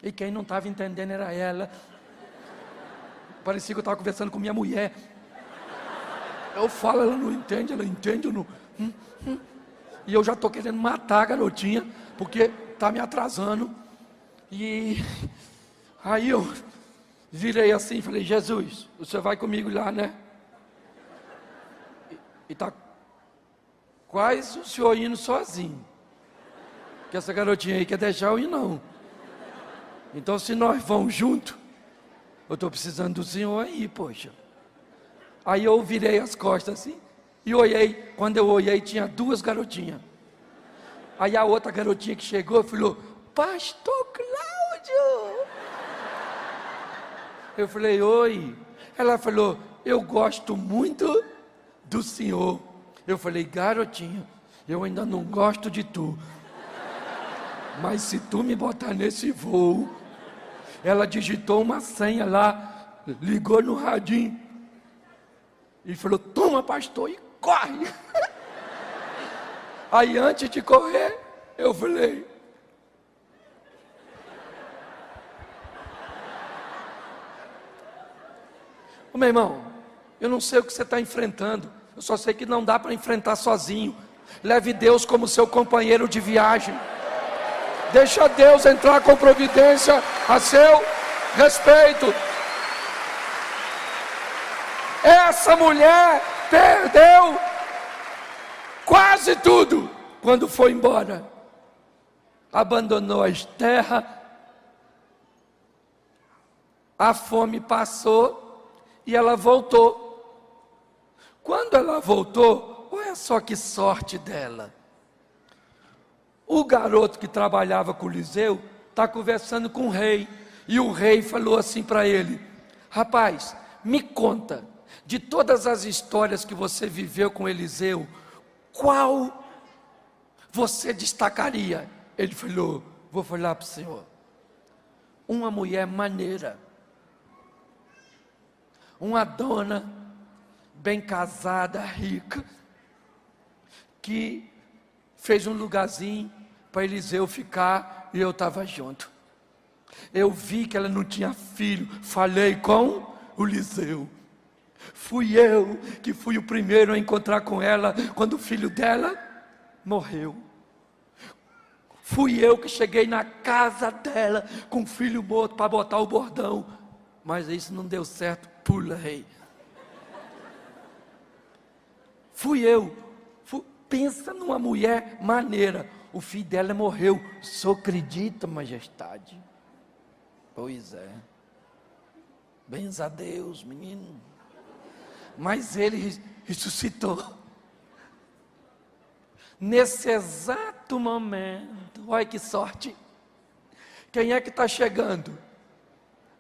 E quem não estava entendendo era ela. Parecia que eu estava conversando com minha mulher. Eu falo, ela não entende, ela entende, eu não. E eu já estou querendo matar a garotinha, porque está me atrasando. E aí eu virei assim e falei: Jesus, você vai comigo lá, né? E está quase o senhor indo sozinho. Que essa garotinha aí quer deixar eu ir não. Então se nós vamos junto, eu estou precisando do senhor aí, poxa. Aí eu virei as costas assim e olhei. Quando eu olhei, tinha duas garotinhas. Aí a outra garotinha que chegou falou: Pastor Cláudio. Eu falei: oi. Ela falou: eu gosto muito do senhor. Eu falei: garotinha, eu ainda não gosto de tu, mas se tu me botar nesse voo. Ela digitou uma senha lá, ligou no radinho e falou: toma, pastor, e corre. Aí antes de correr, eu falei: ô meu irmão, eu não sei o que você está enfrentando, eu só sei que não dá para enfrentar sozinho. Leve Deus como seu companheiro de viagem. Deixa Deus entrar com providência a seu respeito. Essa mulher perdeu quase tudo quando foi embora. Abandonou as terras. A fome passou e ela voltou. Quando ela voltou, olha só que sorte dela. O garoto que trabalhava com Eliseu está conversando com o rei. E o rei falou assim para ele: rapaz, me conta, de todas as histórias que você viveu com Eliseu, qual você destacaria? Ele falou: vou falar para o senhor. Uma mulher maneira. Uma dona bem casada, rica, que fez um lugarzinho para Eliseu ficar e eu estava junto. Eu vi que ela não tinha filho, falei com o Eliseu. Fui eu que fui o primeiro a encontrar com ela quando o filho dela morreu. Fui eu que cheguei na casa dela com o filho morto para botar o bordão. Mas isso não deu certo, pulei. Fui eu. Pensa numa mulher maneira. o filho dela morreu. O senhor acredita, majestade? Pois é. Bens a Deus, menino. Mas ele ressuscitou. Nesse exato momento, olha que sorte. Quem é que está chegando?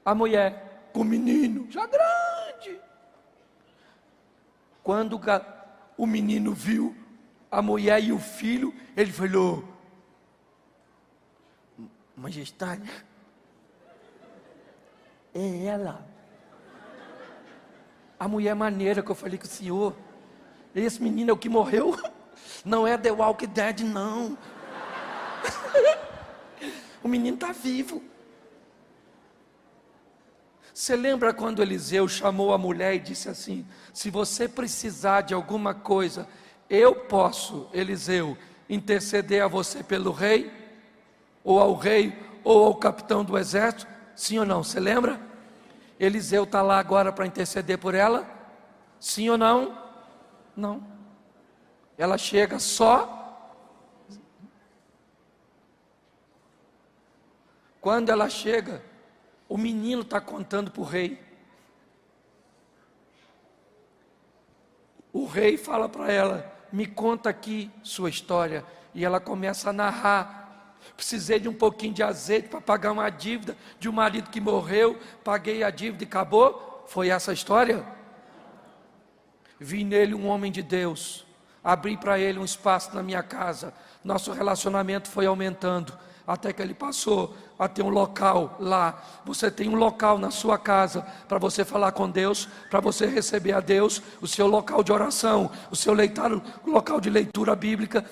A mulher com o menino, já grande. Quando o menino viu a mulher e o filho, ele falou: majestade, é ela. A mulher maneira que eu falei com o senhor, esse menino é o que morreu, não é The Walking Dead não. O menino está vivo. Você lembra quando Eliseu chamou a mulher e disse assim: se você precisar de alguma coisa, eu posso, Eliseu, interceder a você pelo rei, ou ao capitão do exército? Sim ou não? Você lembra? Eliseu está lá agora para interceder por ela? Sim ou não? Não. Ela chega só. Quando ela chega, o menino está contando para o rei. O rei fala para ela: me conta aqui sua história. E ela começa a narrar. Precisei de um pouquinho de azeite para pagar uma dívida de um marido que morreu. Paguei a dívida e acabou. Foi essa a história? Vi nele um homem de Deus. Abri para ele um espaço na minha casa. Nosso relacionamento foi aumentando, até que ele passou a ter um local lá. Você tem um local na sua casa para você falar com Deus, para você receber a Deus, o seu local de oração, o seu local de leitura bíblica.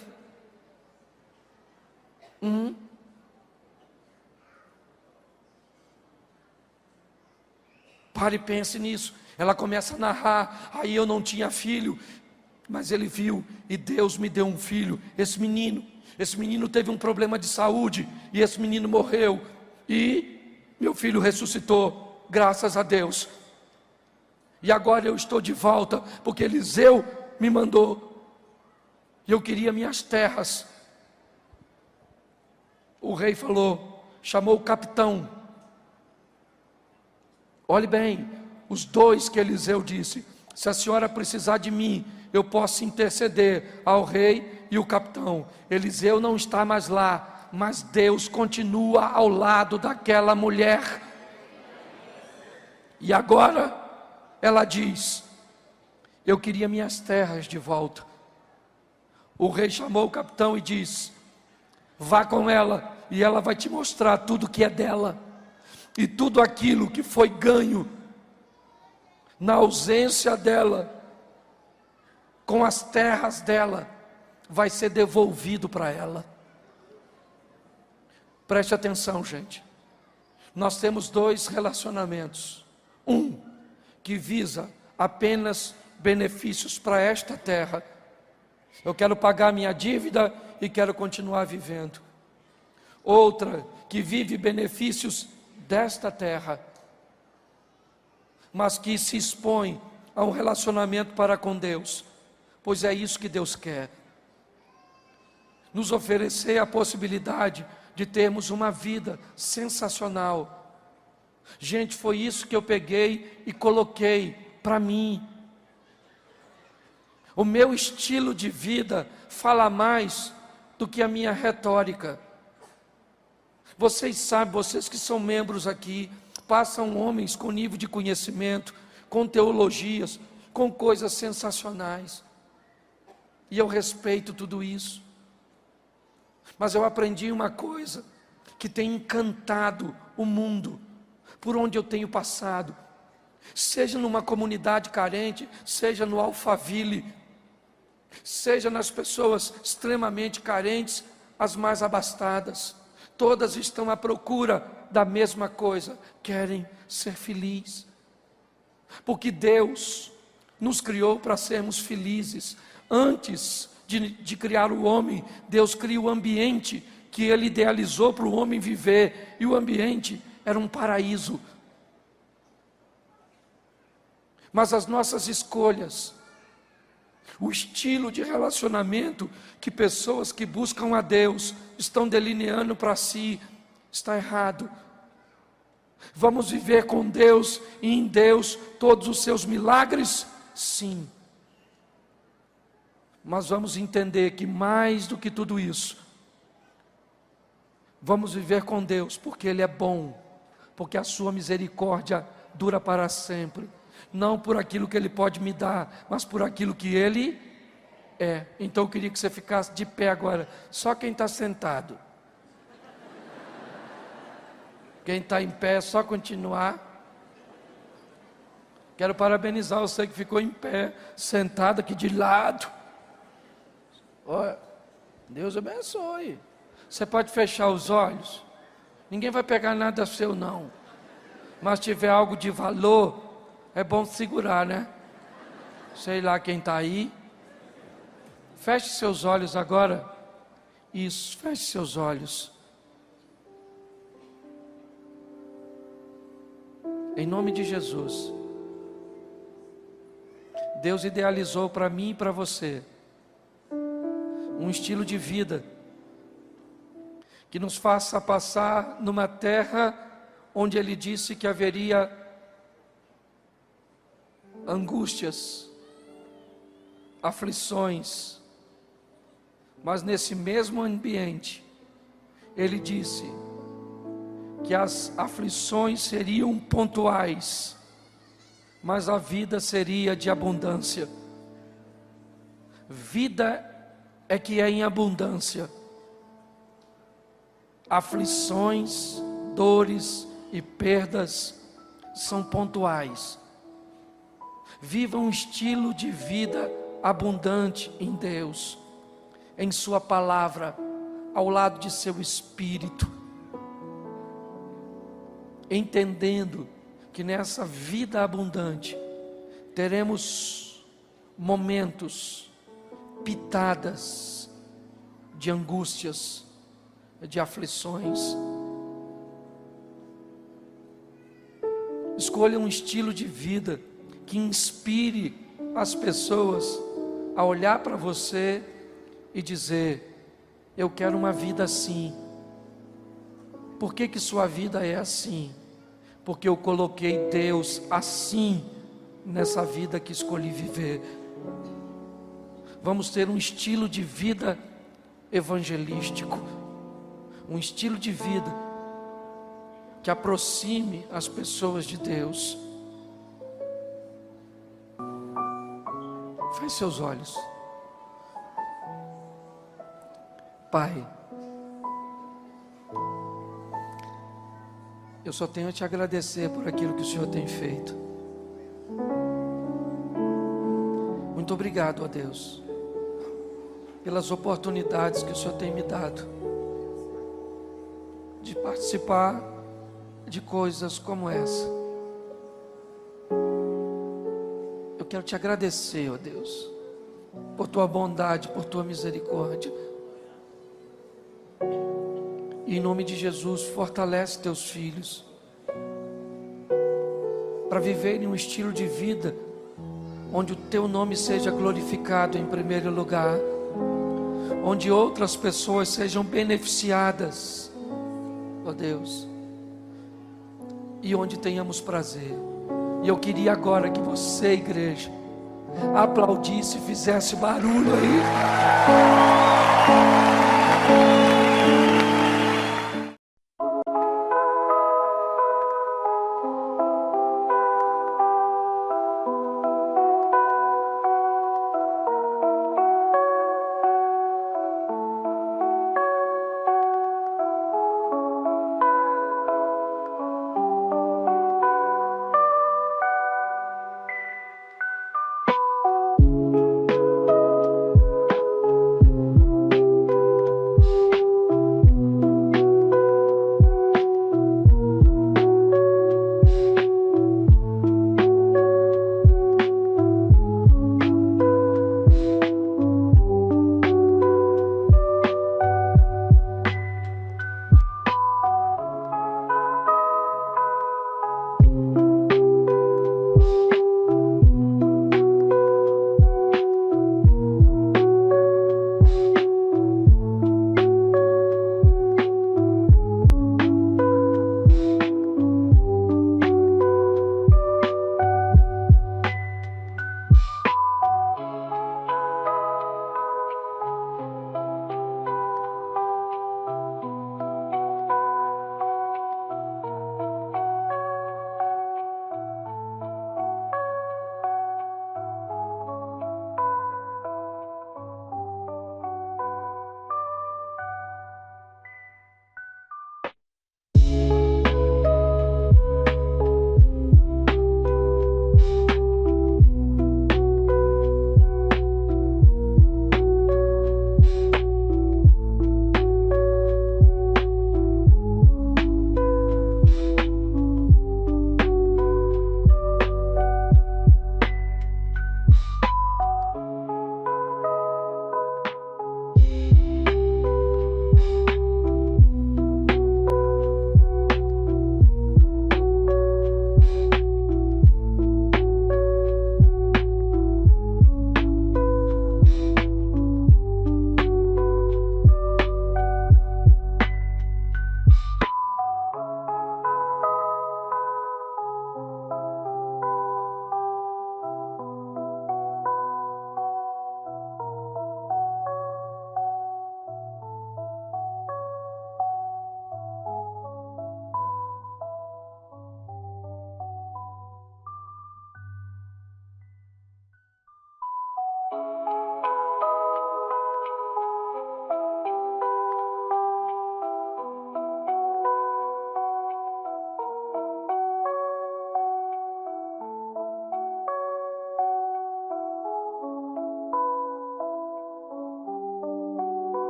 Pare e pense nisso. Ela começa a narrar: aí eu não tinha filho, mas ele viu e Deus me deu um filho. Esse menino teve um problema de saúde e esse menino morreu e meu filho ressuscitou, graças a Deus. E agora eu estou de volta porque Eliseu me mandou e eu queria minhas terras. O rei falou, chamou o capitão. Olhe bem, os dois que Eliseu disse: se a senhora precisar de mim, eu posso interceder ao rei e o capitão. Eliseu não está mais lá, mas Deus continua ao lado daquela mulher. E agora ela diz: eu queria minhas terras de volta. O rei chamou o capitão e disse: vá com ela e ela vai te mostrar tudo que é dela. E tudo aquilo que foi ganho na ausência dela, com as terras dela, vai ser devolvido para ela. Preste atenção, gente. Nós temos dois relacionamentos. Um que visa apenas benefícios para esta terra. Eu quero pagar minha dívida e quero continuar vivendo. Outra que vive benefícios desta terra, mas que se expõe a um relacionamento para com Deus, pois é isso que Deus quer. Nos oferecer a possibilidade de termos uma vida sensacional. Gente, foi isso que eu peguei e coloquei para mim. O meu estilo de vida fala mais do que a minha retórica. Vocês sabem, vocês que são membros aqui, passam homens com nível de conhecimento, com teologias, com coisas sensacionais. E eu respeito tudo isso. Mas eu aprendi uma coisa que tem encantado o mundo por onde eu tenho passado. Seja numa comunidade carente, seja no Alphaville, seja nas pessoas extremamente carentes, as mais abastadas. Todas estão à procura da mesma coisa, querem ser felizes. Porque Deus nos criou para sermos felizes. Antes de criar o homem, Deus cria o ambiente que Ele idealizou para o homem viver. E o ambiente era um paraíso. Mas as nossas escolhas O estilo de relacionamento que pessoas que buscam a Deus estão delineando para si está errado. Vamos viver com Deus e em Deus todos os seus milagres? Sim. Mas vamos entender que mais do que tudo isso, vamos viver com Deus porque Ele é bom, porque a sua misericórdia dura para sempre. Não por aquilo que Ele pode me dar, mas por aquilo que Ele é. Então eu queria que você ficasse de pé agora. Só quem está sentado. Quem está em pé, é só continuar. Quero parabenizar você que ficou em pé, sentado aqui de lado. Olha, Deus abençoe. Você pode fechar os olhos. Ninguém vai pegar nada seu não. Mas se tiver algo de valor, é bom segurar, né? Sei lá quem está aí. Feche seus olhos agora. Isso, feche seus olhos. Em nome de Jesus. Deus idealizou para mim e para você um estilo de vida que nos faça passar numa terra onde Ele disse que haveria angústias, aflições, mas nesse mesmo ambiente, Ele disse que as aflições seriam pontuais, mas a vida seria de abundância. Vida é que é em abundância. Aflições, dores e perdas são pontuais. Viva um estilo de vida abundante em Deus, em sua palavra, ao lado de seu espírito, entendendo que nessa vida abundante teremos momentos, pitadas de angústias, de aflições. Escolha um estilo de vida que inspire as pessoas a olhar para você e dizer: eu quero uma vida assim. Por que sua vida é assim? Porque eu coloquei Deus assim nessa vida que escolhi viver. Vamos ter um estilo de vida evangelístico, um estilo de vida que aproxime as pessoas de Deus. Feche seus olhos. Pai, eu só tenho a te agradecer por aquilo que o Senhor tem feito. Muito obrigado, ó Deus, pelas oportunidades que o Senhor tem me dado de participar de coisas como essa. Eu quero te agradecer, ó Deus, por tua bondade, por tua misericórdia. E em nome de Jesus, fortalece teus filhos para viverem um estilo de vida onde o teu nome seja glorificado em primeiro lugar, onde outras pessoas sejam beneficiadas, ó Deus, e onde tenhamos prazer. E eu queria agora que você, igreja, aplaudisse, fizesse barulho aí.